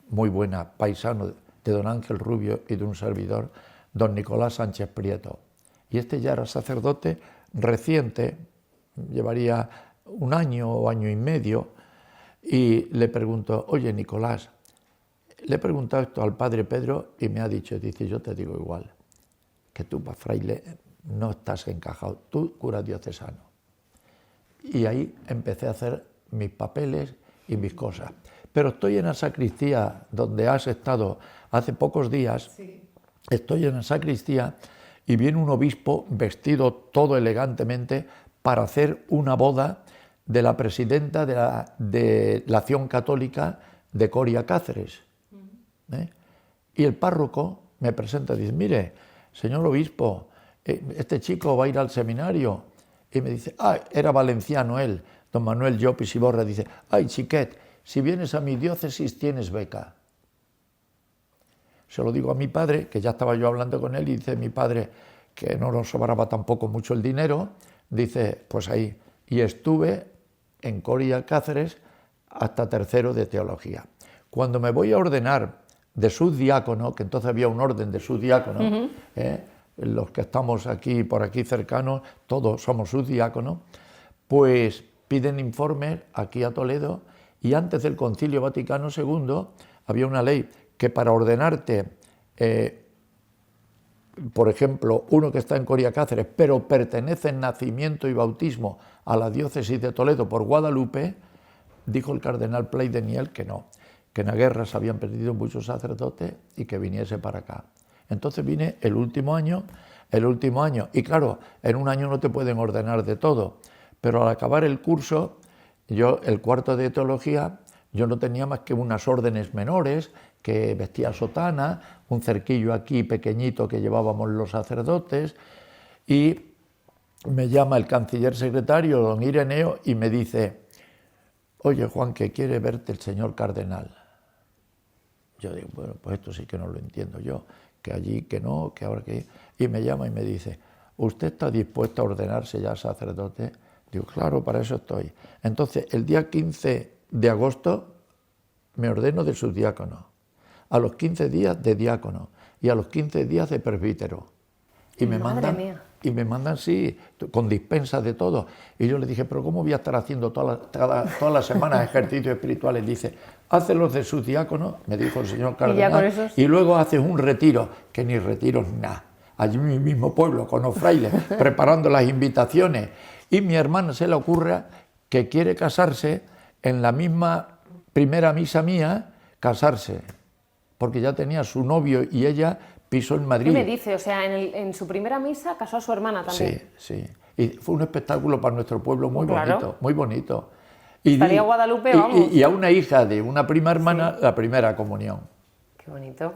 muy buena, paisano de don Ángel Rubio y de un servidor, don Nicolás Sánchez Prieto. Y este ya era sacerdote reciente, llevaría un año o año y medio, y le pregunto, oye Nicolás, le he preguntado esto al Padre Pedro y me ha dicho, dice, yo te digo igual, que tú para fraile no estás encajado, tú cura diocesano. Y ahí empecé a hacer mis papeles y mis cosas. Pero estoy en la sacristía donde has estado hace pocos días, sí. Estoy en la sacristía y viene un obispo vestido todo elegantemente para hacer una boda de la presidenta de la Acción Católica de Coria Cáceres. Y el párroco me presenta y dice, mire, señor obispo, este chico va a ir al seminario. Y me dice, era valenciano él, don Manuel Llopis y Borra, dice, ay chiquet, si vienes a mi diócesis tienes beca. Se lo digo a mi padre, que ya estaba yo hablando con él, y dice mi padre, que no nos sobraba tampoco mucho el dinero, dice, pues ahí. Y estuve en Coria Cáceres hasta tercero de teología. Cuando me voy a ordenar de subdiácono, que entonces había un orden de subdiácono, los que estamos aquí, por aquí cercanos, todos somos subdiáconos, pues piden informes aquí a Toledo, y antes del Concilio Vaticano II había una ley que para ordenarte, por ejemplo, uno que está en Coria Cáceres, pero pertenece en nacimiento y bautismo a la diócesis de Toledo por Guadalupe, dijo el cardenal Pleideniel que no, que en la guerra se habían perdido muchos sacerdotes y que viniese para acá. Entonces vine el último año, y claro, en un año no te pueden ordenar de todo, pero al acabar el curso, yo, el cuarto de teología, yo no tenía más que unas órdenes menores, que vestía sotana, un cerquillo aquí pequeñito que llevábamos los sacerdotes, y me llama el canciller secretario, don Ireneo, y me dice, oye Juan, que quiere verte el señor cardenal. Yo digo, bueno, pues esto sí que no lo entiendo yo, que allí, que no, que ahora que... Y me llama y me dice, ¿usted está dispuesto a ordenarse ya sacerdote? Digo, claro, para eso estoy. Entonces, el día 15 de agosto me ordeno de subdiácono, a los 15 días de diácono y a los 15 días de presbítero. Y me mandan, sí, con dispensas de todo. Y yo le dije, pero ¿cómo voy a estar haciendo todas las semanas ejercicios espirituales? Dice, hácelos de subdiácono, me dijo el señor cardenal, y luego haces un retiro, que ni retiros ni nada. Allí en mi mismo pueblo, con los frailes, preparando las invitaciones. Y mi hermana se le ocurre que quiere casarse en la misma primera misa mía, casarse, porque ya tenía su novio y ella piso en Madrid. ¿Qué me dice? O sea, en su primera misa casó a su hermana también. Sí, sí. Y fue un espectáculo para nuestro pueblo muy Claro. bonito, muy bonito. Estaría Guadalupe, vamos. Y a una hija de una prima hermana, Sí. la primera comunión. Qué bonito.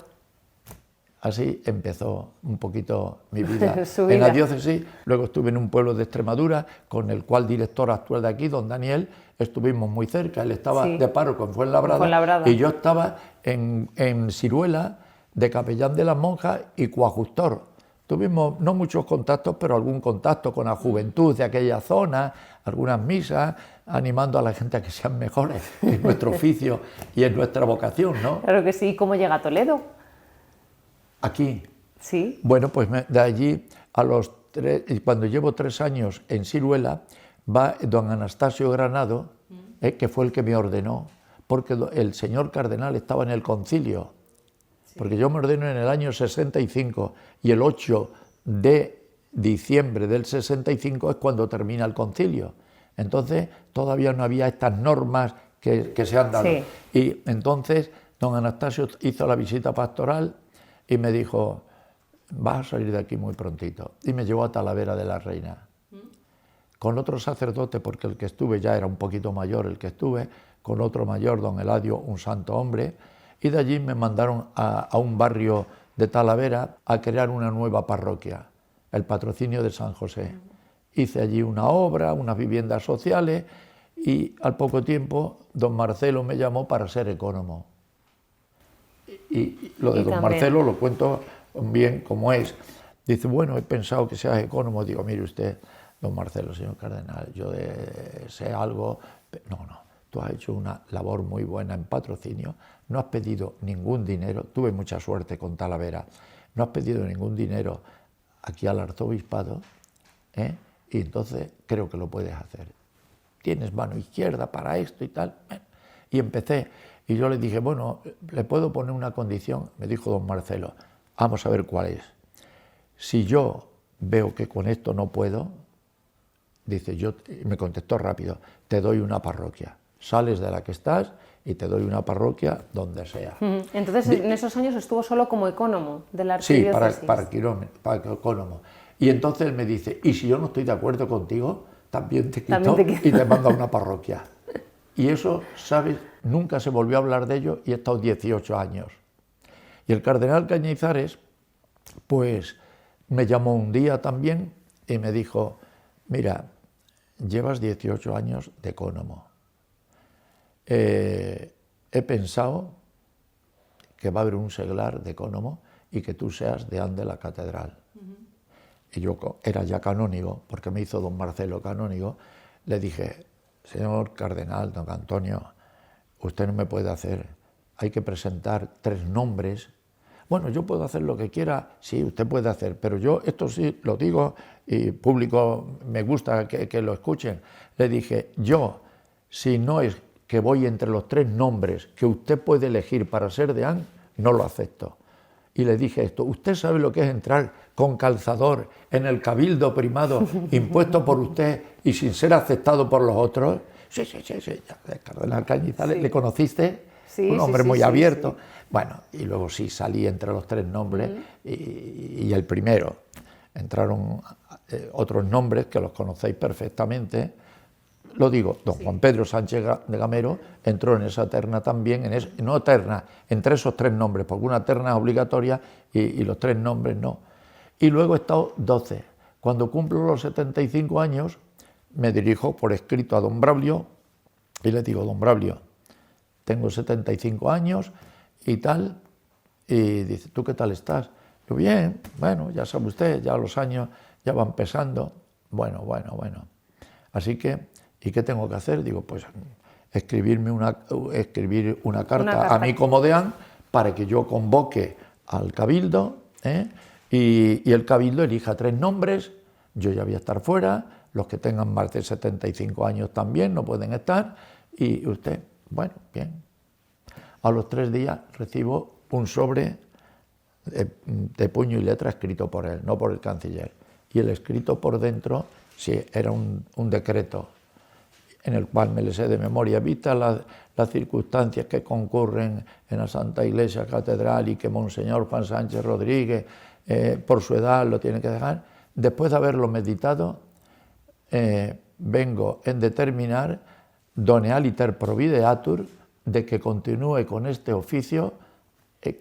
Así empezó un poquito mi vida Su en la vida. diócesis. Luego estuve en un pueblo de Extremadura, con el cual director actual de aquí, don Daniel, estuvimos muy cerca. Él estaba Sí. de párroco en Fuenlabrada, y yo estaba en Ciruela, de capellán de las monjas y coadjutor. Tuvimos no muchos contactos, pero algún contacto con la juventud de aquella zona, algunas misas, animando a la gente a que sean mejores en nuestro oficio y en nuestra vocación, ¿no? Claro que sí. ¿Cómo llega a Toledo? Aquí. Sí. Bueno, pues de allí a cuando llevo 3 años en Ciruela, va don Anastasio Granado, que fue el que me ordenó, porque el señor cardenal estaba en el concilio. Porque yo me ordeno en el año 65 y el 8 de diciembre del 65 es cuando termina el concilio. Entonces todavía no había estas normas que se han dado. Sí. Y entonces don Anastasio hizo la visita pastoral y me dijo, vas a salir de aquí muy prontito. Y me llevó a Talavera de la Reina. Con otro sacerdote, porque el que estuve ya era un poquito mayor el que estuve, con otro mayor, don Eladio, un santo hombre, y de allí me mandaron a un barrio de Talavera a crear una nueva parroquia, el Patrocinio de San José. Hice allí una obra, unas viviendas sociales, y al poco tiempo don Marcelo me llamó para ser ecónomo. Y lo de don Marcelo lo cuento bien como es. Dice, bueno, he pensado que seas ecónomo. Digo, mire usted, don Marcelo, señor cardenal, yo sé algo. No, tú has hecho una labor muy buena en patrocinio, no has pedido ningún dinero, tuve mucha suerte con Talavera, no has pedido ningún dinero aquí al arzobispado, y entonces creo que lo puedes hacer. Tienes mano izquierda para esto y tal. Y empecé, y yo le dije, bueno, ¿le puedo poner una condición? Me dijo don Marcelo, vamos a ver cuál es. Si yo veo que con esto no puedo, dice, me contestó rápido, te doy una parroquia. Sales de la que estás y te doy una parroquia donde sea. Entonces, en esos años estuvo solo como ecónomo de la archidiócesis. Sí, para ecónomo. Y entonces él me dice, y si yo no estoy de acuerdo contigo, también te quito y te mando a una parroquia. Y eso, ¿sabes? Nunca se volvió a hablar de ello y he estado 18 años. Y el cardenal Cañizares, pues, me llamó un día también y me dijo, mira, llevas 18 años de ecónomo. He pensado que va a haber un seglar de ecónomo y que tú seas deán de la catedral. Y yo era ya canónigo, porque me hizo don Marcelo canónigo, le dije, señor cardenal, don Antonio, usted no me puede hacer, hay que presentar 3 nombres. Bueno, yo puedo hacer lo que quiera, sí, usted puede hacer, pero yo esto sí lo digo y público me gusta que lo escuchen. Le dije, yo, si no es que voy entre los 3 nombres que usted puede elegir para ser deán, no lo acepto. Y le dije esto, ¿usted sabe lo que es entrar con calzador en el cabildo primado impuesto por usted y sin ser aceptado por los otros? Sí, el cardenal Cañizares, ¿le conociste? Sí, un hombre muy abierto. Sí. Bueno, y luego sí salí entre los 3 nombres y el primero. Entraron otros nombres que los conocéis perfectamente. Lo digo, don Juan Pedro Sánchez de Gamero entró en esa terna también, no terna, entre esos 3 nombres, porque una terna es obligatoria y los 3 nombres no. Y luego he estado 12. Cuando cumplo los 75 años, me dirijo por escrito a don Braulio y le digo, don Braulio, tengo 75 años y tal, y dice, ¿tú qué tal estás? Yo, bien, bueno, ya sabe usted, ya los años ya van pesando, bueno. Así que, ¿y qué tengo que hacer? Digo, pues escribir una carta a mí como deán para que yo convoque al cabildo, y el cabildo elija 3 nombres, yo ya voy a estar fuera, los que tengan más de 75 años también no pueden estar, y usted, bueno, bien. A los 3 días recibo un sobre de puño y letra escrito por él, no por el canciller. Y el escrito por dentro, sí, era un decreto. en el cual me le sé de memoria, vistas las circunstancias que concurren en la Santa Iglesia Catedral y que Monseñor Juan Sánchez Rodríguez, por su edad, lo tiene que dejar, después de haberlo meditado, vengo en determinar done aliter provideatur, de que continúe con este oficio,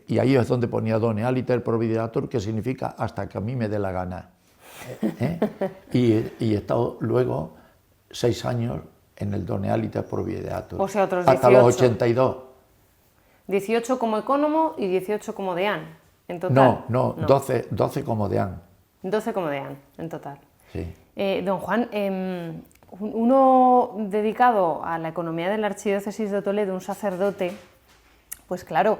y ahí es donde ponía done aliter provideatur, que significa hasta que a mí me dé la gana. Y he estado luego 6 años en el done aliter provideatur. O sea, otros 18. Hasta los 82. 18 como ecónomo y 18 como deán, en total. No, 12 como deán. 12 como deán, en total. Sí. Don Juan, uno dedicado a la economía de la Archidiócesis de Toledo, un sacerdote, pues claro,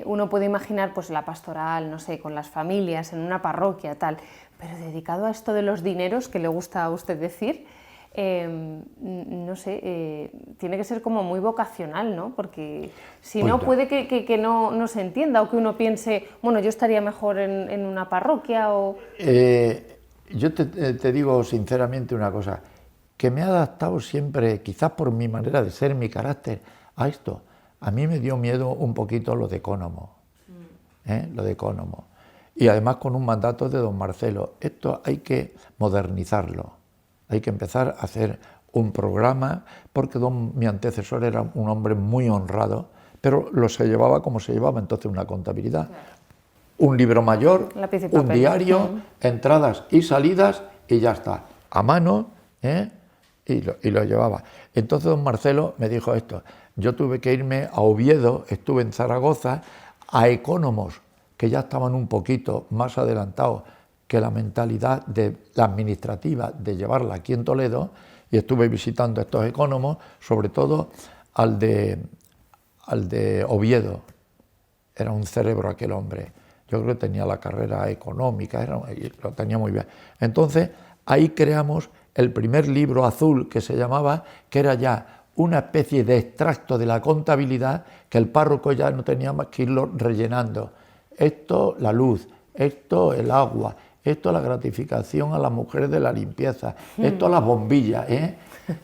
uno puede imaginar pues la pastoral, no sé, con las familias, en una parroquia, tal, pero dedicado a esto de los dineros, que le gusta a usted decir, no sé, tiene que ser como muy vocacional, ¿no? Porque si pues no, puede que no se entienda, o que uno piense, bueno, yo estaría mejor en una parroquia o... Yo te digo sinceramente una cosa, que me he adaptado siempre, quizás por mi manera de ser, mi carácter, a esto. A mí me dio miedo un poquito lo de ecónomo, lo de ecónomo. Y además con un mandato de don Marcelo. Esto hay que modernizarlo, hay que empezar a hacer un programa, porque mi antecesor era un hombre muy honrado, pero se llevaba como se llevaba entonces una contabilidad. Un libro mayor, un diario, entradas y salidas, y ya está, a mano, y lo llevaba. Entonces don Marcelo me dijo esto. Yo tuve que irme a Oviedo, estuve en Zaragoza, a ecónomos que ya estaban un poquito más adelantados que la mentalidad la administrativa de llevarla aquí en Toledo, y estuve visitando a estos ecónomos, sobre todo al de Oviedo. Era un cerebro aquel hombre. Yo creo que tenía la carrera económica, lo tenía muy bien. Entonces, ahí creamos el primer libro azul que se llamaba, que era ya una especie de extracto de la contabilidad, que el párroco ya no tenía más que irlo rellenando. Esto, la luz, esto, el agua, esto, la gratificación a las mujeres de la limpieza, esto, las bombillas,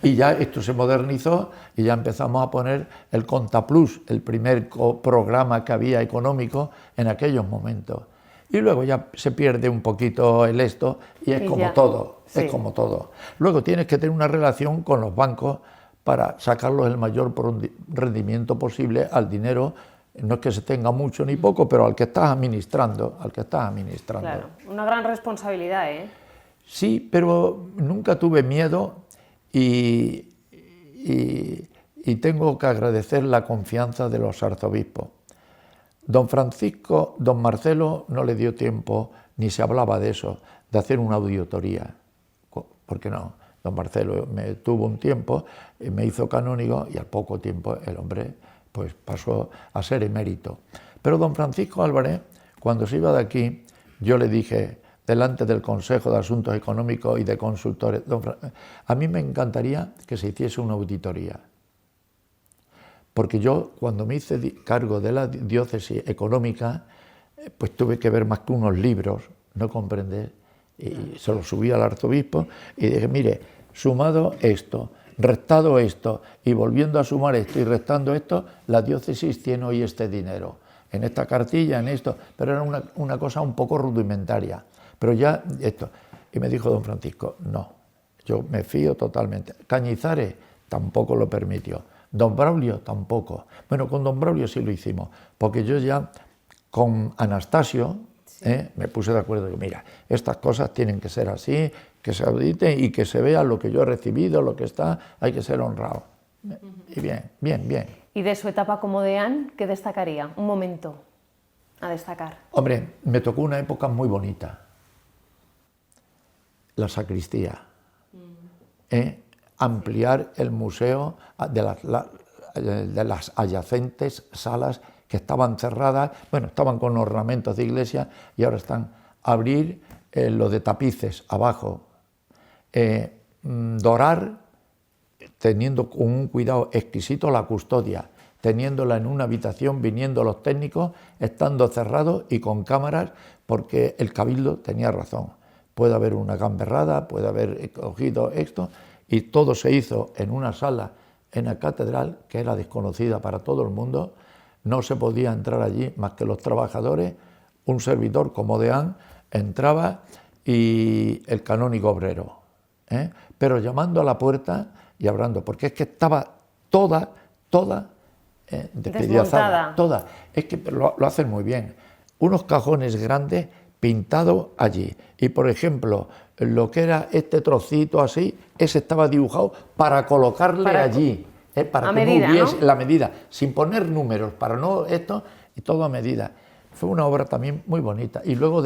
Y ya esto se modernizó y ya empezamos a poner el Contaplus, el primer programa que había económico en aquellos momentos. Y luego ya se pierde un poquito el esto y es como todo, es como todo. Luego tienes que tener una relación con los bancos para sacarlos el mayor rendimiento posible al dinero. No es que se tenga mucho ni poco, pero al que estás administrando, Claro, una gran responsabilidad, ¿eh? Sí, pero nunca tuve miedo. Y tengo que agradecer la confianza de los arzobispos. Don Marcelo no le dio tiempo, ni se hablaba de eso, de hacer una auditoría. ¿Por qué no? Don Marcelo me tuvo un tiempo, me hizo canónigo y al poco tiempo el hombre pues pasó a ser emérito. Pero don Francisco Álvarez, cuando se iba de aquí, yo le dije, delante del Consejo de Asuntos Económicos y de Consultores, a mí me encantaría que se hiciese una auditoría, porque yo cuando me hice cargo de la diócesis económica, pues tuve que ver más que unos libros, ¿no comprendes? Y se los subí al arzobispo y dije, mire, sumado esto, restado esto, y volviendo a sumar esto y restando esto, la diócesis tiene hoy este dinero, en esta cartilla, en esto, pero era una cosa un poco rudimentaria. Pero ya esto, y me dijo don Francisco, no, yo me fío totalmente. Cañizares tampoco lo permitió, don Braulio tampoco. Bueno, con don Braulio sí lo hicimos, porque yo ya con Anastasio me puse de acuerdo, digo, mira, estas cosas tienen que ser así, que se auditen y que se vea lo que yo he recibido, lo que está, hay que ser honrado. Y bien. ¿Y de su etapa como deán, qué destacaría? Un momento a destacar. Hombre, me tocó una época muy bonita. La sacristía, ampliar el museo de las adyacentes salas que estaban cerradas, bueno, estaban con ornamentos de iglesia y ahora están, abrir lo de tapices abajo, dorar, teniendo con un cuidado exquisito la custodia, teniéndola en una habitación, viniendo los técnicos, estando cerrados y con cámaras, porque el cabildo tenía razón. Puede haber una gamberrada, puede haber cogido esto, y todo se hizo en una sala en la catedral, que era desconocida para todo el mundo. No se podía entrar allí más que los trabajadores, un servidor como deán entraba y el canónigo obrero, pero llamando a la puerta y hablando, porque es que estaba toda despedazada, toda. Es que lo hacen muy bien. Unos cajones grandes pintados allí. Y, por ejemplo, lo que era este trocito así, ese estaba dibujado para colocarle allí, para que medida, no hubiese ¿no? la medida, sin poner números, para no esto, y todo a medida. Fue una obra también muy bonita. Y luego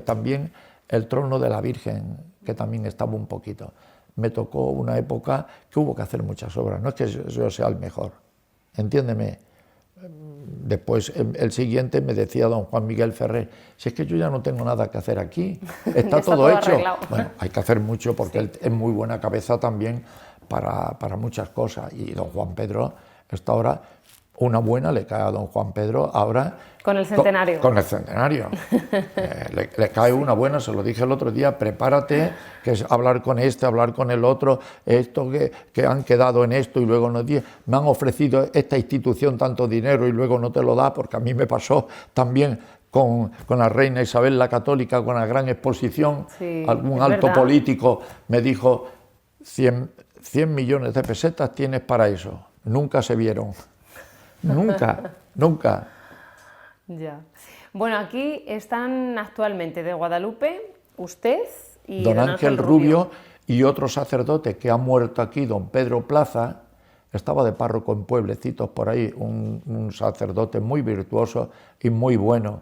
también el trono de la Virgen, que también estaba un poquito. Me tocó una época que hubo que hacer muchas obras, no es que yo sea el mejor, entiéndeme. Después, el siguiente, me decía don Juan Miguel Ferrer, si es que yo ya no tengo nada que hacer aquí, está todo hecho. Arreglado. Bueno, hay que hacer mucho porque él es muy buena cabeza también para muchas cosas. Y don Juan Pedro está ahora, una buena le cae a don Juan Pedro ahora. Con el centenario. Con el centenario. Le cae una buena, se lo dije el otro día, prepárate, que es hablar con este, hablar con el otro, esto que han quedado en esto y luego no me han ofrecido esta institución tanto dinero y luego no te lo da, porque a mí me pasó también con la reina Isabel la Católica, con la gran exposición. Sí, algún es alto verdad. político me dijo, 100 millones de pesetas tienes para eso. Nunca se vieron. Nunca. Ya. Bueno, aquí están actualmente de Guadalupe usted y Don Ángel Rubio y otro sacerdote que ha muerto aquí, don Pedro Plaza, estaba de párroco en pueblecitos por ahí, un sacerdote muy virtuoso y muy bueno,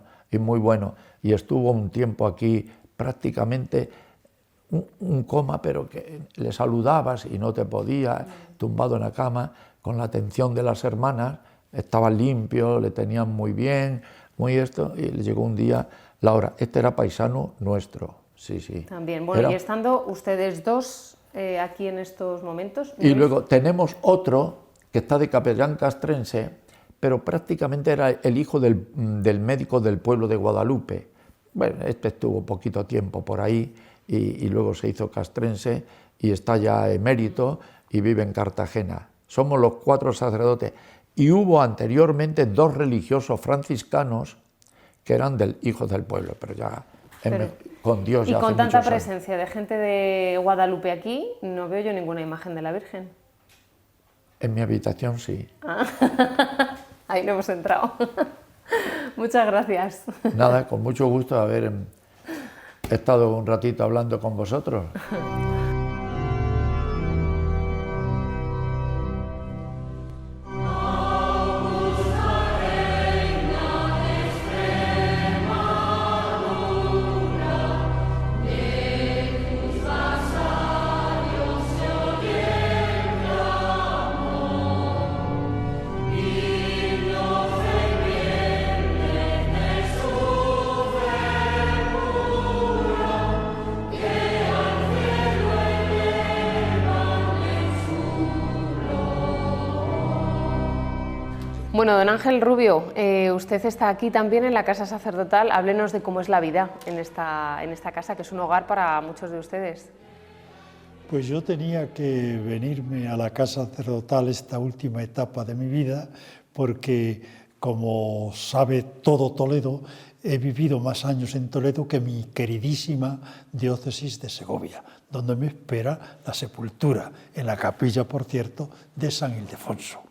y estuvo un tiempo aquí prácticamente un coma, pero que le saludabas y no te podía, tumbado en la cama, con la atención de las hermanas, estaba limpio, le tenían muy bien, muy esto, y le llegó un día la hora. Este era paisano nuestro, sí. También, bueno, y estando ustedes dos aquí en estos momentos. Y luego tenemos otro que está de capellán castrense, pero prácticamente era el hijo del médico del pueblo de Guadalupe. Bueno, este estuvo poquito tiempo por ahí y luego se hizo castrense y está ya emérito y vive en Cartagena. Somos los 4 sacerdotes. Y hubo anteriormente 2 religiosos franciscanos que eran hijos del pueblo, pero ya con Dios ya hace con tanta muchos años. presencia de gente de Guadalupe aquí, no veo yo ninguna imagen de la Virgen. En mi habitación sí. Ahí no hemos entrado. Muchas gracias. Nada, con mucho gusto haber estado un ratito hablando con vosotros. Bueno, don Ángel Rubio, usted está aquí también en la casa sacerdotal. Háblenos de cómo es la vida en esta casa, que es un hogar para muchos de ustedes. Pues yo tenía que venirme a la casa sacerdotal esta última etapa de mi vida porque, como sabe todo Toledo, he vivido más años en Toledo que mi queridísima diócesis de Segovia, donde me espera la sepultura, en la capilla, por cierto, de San Ildefonso.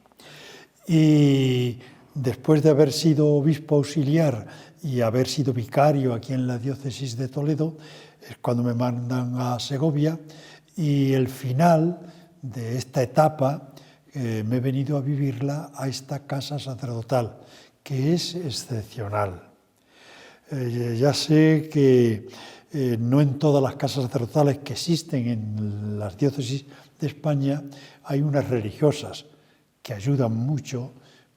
Y después de haber sido obispo auxiliar y haber sido vicario aquí en la diócesis de Toledo, es cuando me mandan a Segovia, y el final de esta etapa me he venido a vivirla a esta casa sacerdotal, que es excepcional. Ya sé que no en todas las casas sacerdotales que existen en las diócesis de España hay unas religiosas que ayudan mucho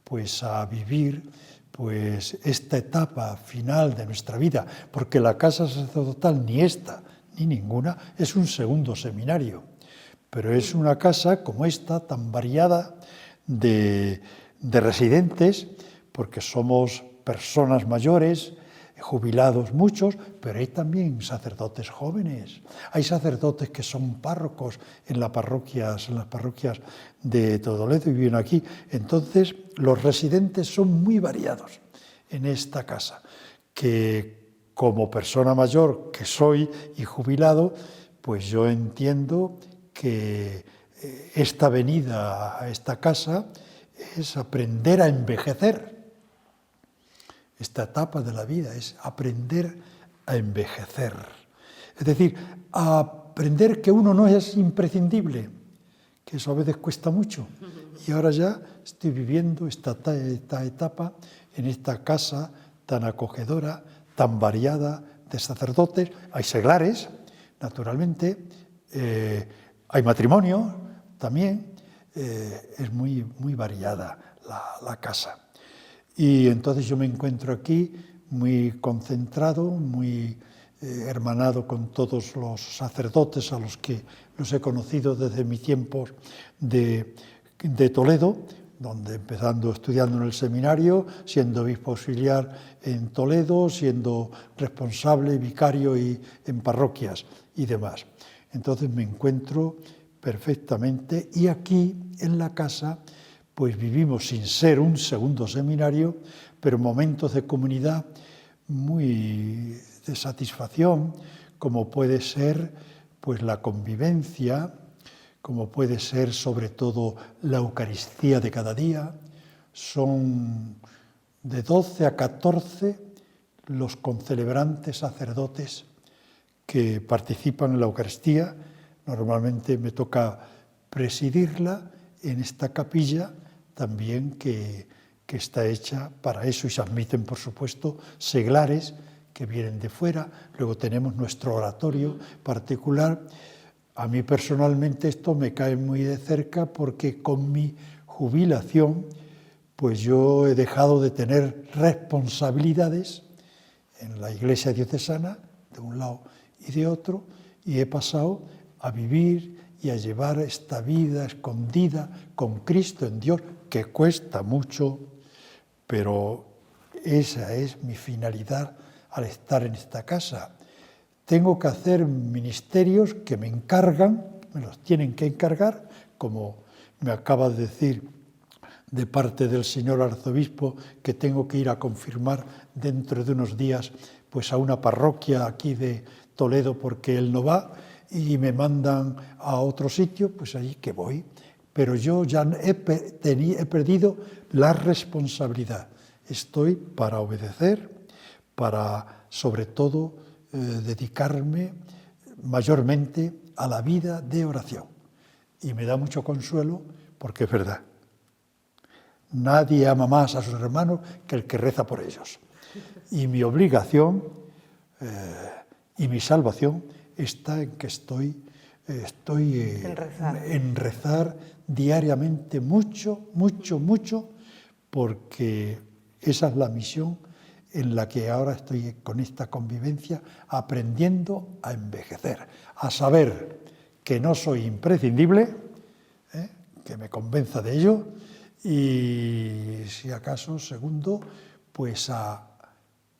pues, a vivir pues, esta etapa final de nuestra vida, porque la casa sacerdotal, ni esta ni ninguna, es un segundo seminario, pero es una casa como esta, tan variada de residentes, porque somos personas mayores jubilados muchos, pero hay también sacerdotes jóvenes. Hay sacerdotes que son párrocos en las parroquias de Toledo y viven aquí. Entonces, los residentes son muy variados en esta casa, que como persona mayor que soy y jubilado, pues yo entiendo que esta venida a esta casa es aprender a envejecer. Esta etapa de la vida es aprender a envejecer. Es decir, a aprender que uno no es imprescindible, que eso a veces cuesta mucho. Y ahora ya estoy viviendo esta etapa en esta casa tan acogedora, tan variada de sacerdotes. Hay seglares, naturalmente, hay matrimonio también, es muy variada la casa. Y entonces yo me encuentro aquí muy concentrado, muy hermanado con todos los sacerdotes a los que los he conocido desde mis tiempos de Toledo, donde empezando estudiando en el seminario, siendo obispo auxiliar en Toledo, siendo responsable, vicario y en parroquias y demás. Entonces me encuentro perfectamente y aquí en la casa pues vivimos sin ser un segundo seminario, pero momentos de comunidad muy de satisfacción, como puede ser pues la convivencia, como puede ser sobre todo la Eucaristía de cada día. Son de 12 a 14 los concelebrantes sacerdotes que participan en la Eucaristía. Normalmente me toca presidirla en esta capilla también que está hecha para eso, y se admiten, por supuesto, seglares que vienen de fuera. Luego tenemos nuestro oratorio particular. A mí personalmente esto me cae muy de cerca porque con mi jubilación pues yo he dejado de tener responsabilidades en la Iglesia diocesana, de un lado y de otro, y he pasado a vivir y a llevar esta vida escondida con Cristo en Dios, que cuesta mucho, pero esa es mi finalidad al estar en esta casa. Tengo que hacer ministerios que me encargan, me los tienen que encargar, como me acaba de decir de parte del señor arzobispo, que tengo que ir a confirmar dentro de unos días pues a una parroquia aquí de Toledo porque él no va, y me mandan a otro sitio, pues allí que voy. Pero yo ya he perdido la responsabilidad. Estoy para obedecer, para sobre todo dedicarme mayormente a la vida de oración. Y me da mucho consuelo porque es verdad. Nadie ama más a sus hermanos que el que reza por ellos. Y mi obligación y mi salvación está en que estoy en rezar diariamente mucho, porque esa es la misión en la que ahora estoy con esta convivencia, aprendiendo a envejecer, a saber que no soy imprescindible, que me convenza de ello, y si acaso, segundo, pues a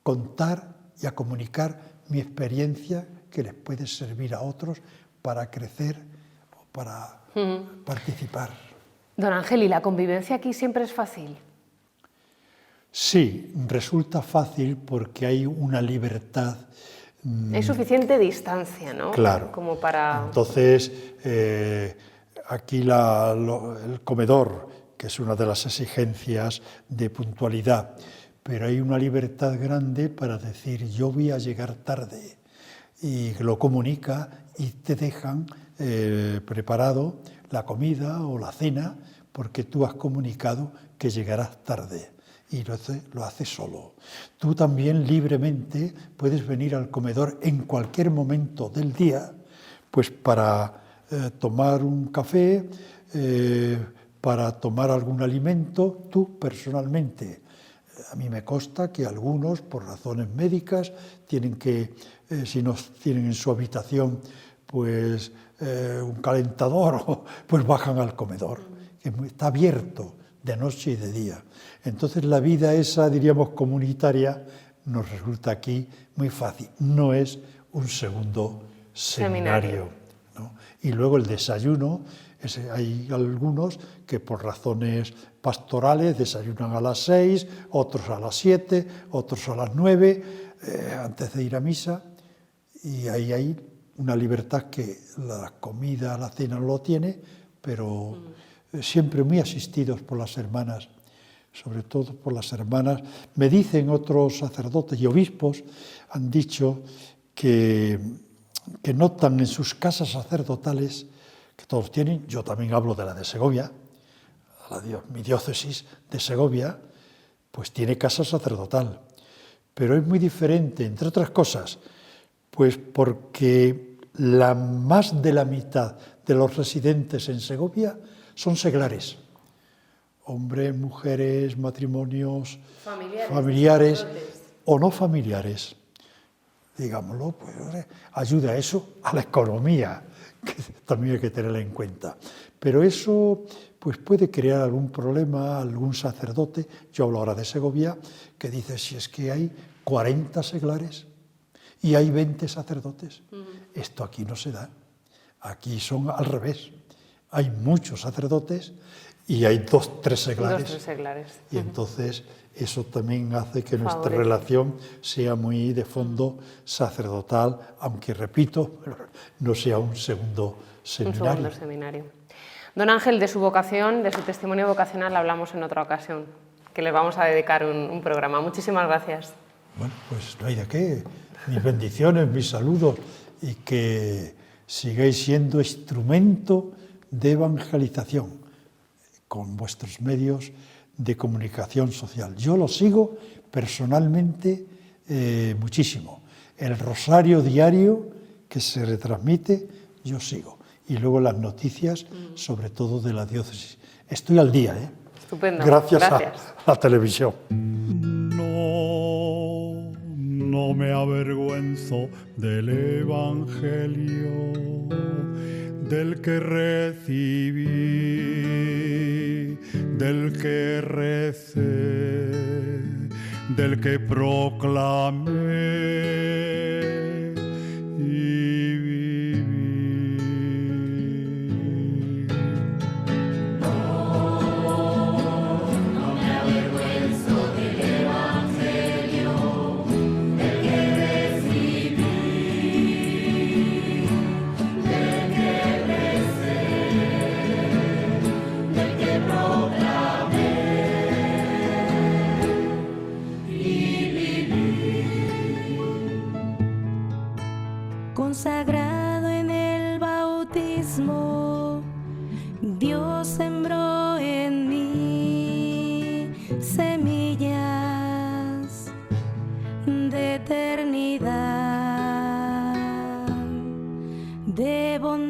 contar y a comunicar mi experiencia que les puede servir a otros para crecer o para participar. Don Ángel, ¿y la convivencia aquí siempre es fácil? Sí, resulta fácil porque hay una libertad. Hay suficiente distancia, ¿no? Claro. Como para... Entonces, aquí el comedor, que es una de las exigencias de puntualidad, pero hay una libertad grande para decir yo voy a llegar tarde, y lo comunica y te dejan preparado la comida o la cena porque tú has comunicado que llegarás tarde y lo haces solo. Tú también libremente puedes venir al comedor en cualquier momento del día, pues para tomar un café, para tomar algún alimento, tú personalmente. A mí me consta que algunos, por razones médicas, tienen que, si no tienen en su habitación pues un calentador, pues bajan al comedor, que está abierto de noche y de día. Entonces la vida esa, diríamos, comunitaria, nos resulta aquí muy fácil. No es un segundo seminario, ¿no? Y luego el desayuno, hay algunos que por razones pastorales desayunan a las 6, otros a las 7, otros a las 9, antes de ir a misa, y ahí hay una libertad que la comida, la cena no lo tiene, pero siempre muy asistidos por las hermanas, sobre todo por las hermanas. Me dicen otros sacerdotes y obispos, han dicho que notan en sus casas sacerdotales, que todos tienen, yo también hablo de la de Segovia, mi diócesis de Segovia, pues tiene casa sacerdotal, pero es muy diferente, entre otras cosas, pues porque más de la mitad de los residentes en Segovia son seglares, hombres, mujeres, matrimonios, familiares o no familiares. Digámoslo, pues ayuda a eso, a la economía, que también hay que tenerla en cuenta. Pero eso pues puede crear algún problema, algún sacerdote, yo hablo ahora de Segovia, que dice, si es que hay 40 seglares y hay 20 sacerdotes, esto aquí no se da, aquí son al revés, hay muchos sacerdotes y hay 2-3 seglares. Y entonces eso también hace que nuestra relación sea muy de fondo sacerdotal, aunque, repito, no sea un segundo seminario. Don Ángel, de su vocación, de su testimonio vocacional, hablamos en otra ocasión, que les vamos a dedicar un programa. Muchísimas gracias. Bueno, pues no hay de qué. Mis bendiciones, mis saludos, y que sigáis siendo instrumento de evangelización con vuestros medios de comunicación social. Yo lo sigo personalmente muchísimo. El rosario diario que se retransmite, yo sigo. Y luego las noticias, sobre todo de la diócesis. Estoy al día, ¿eh? Estupendo. Gracias. A la televisión. No me avergüenzo del Evangelio, del que recibí, del que recé, del que proclamé y viví. No me avergüenzo del Evangelio, del que recibí, del que recé, del que proclamé y viví. Consagrado en el bautismo, Dios sembró en mí semillas de eternidad, de bondad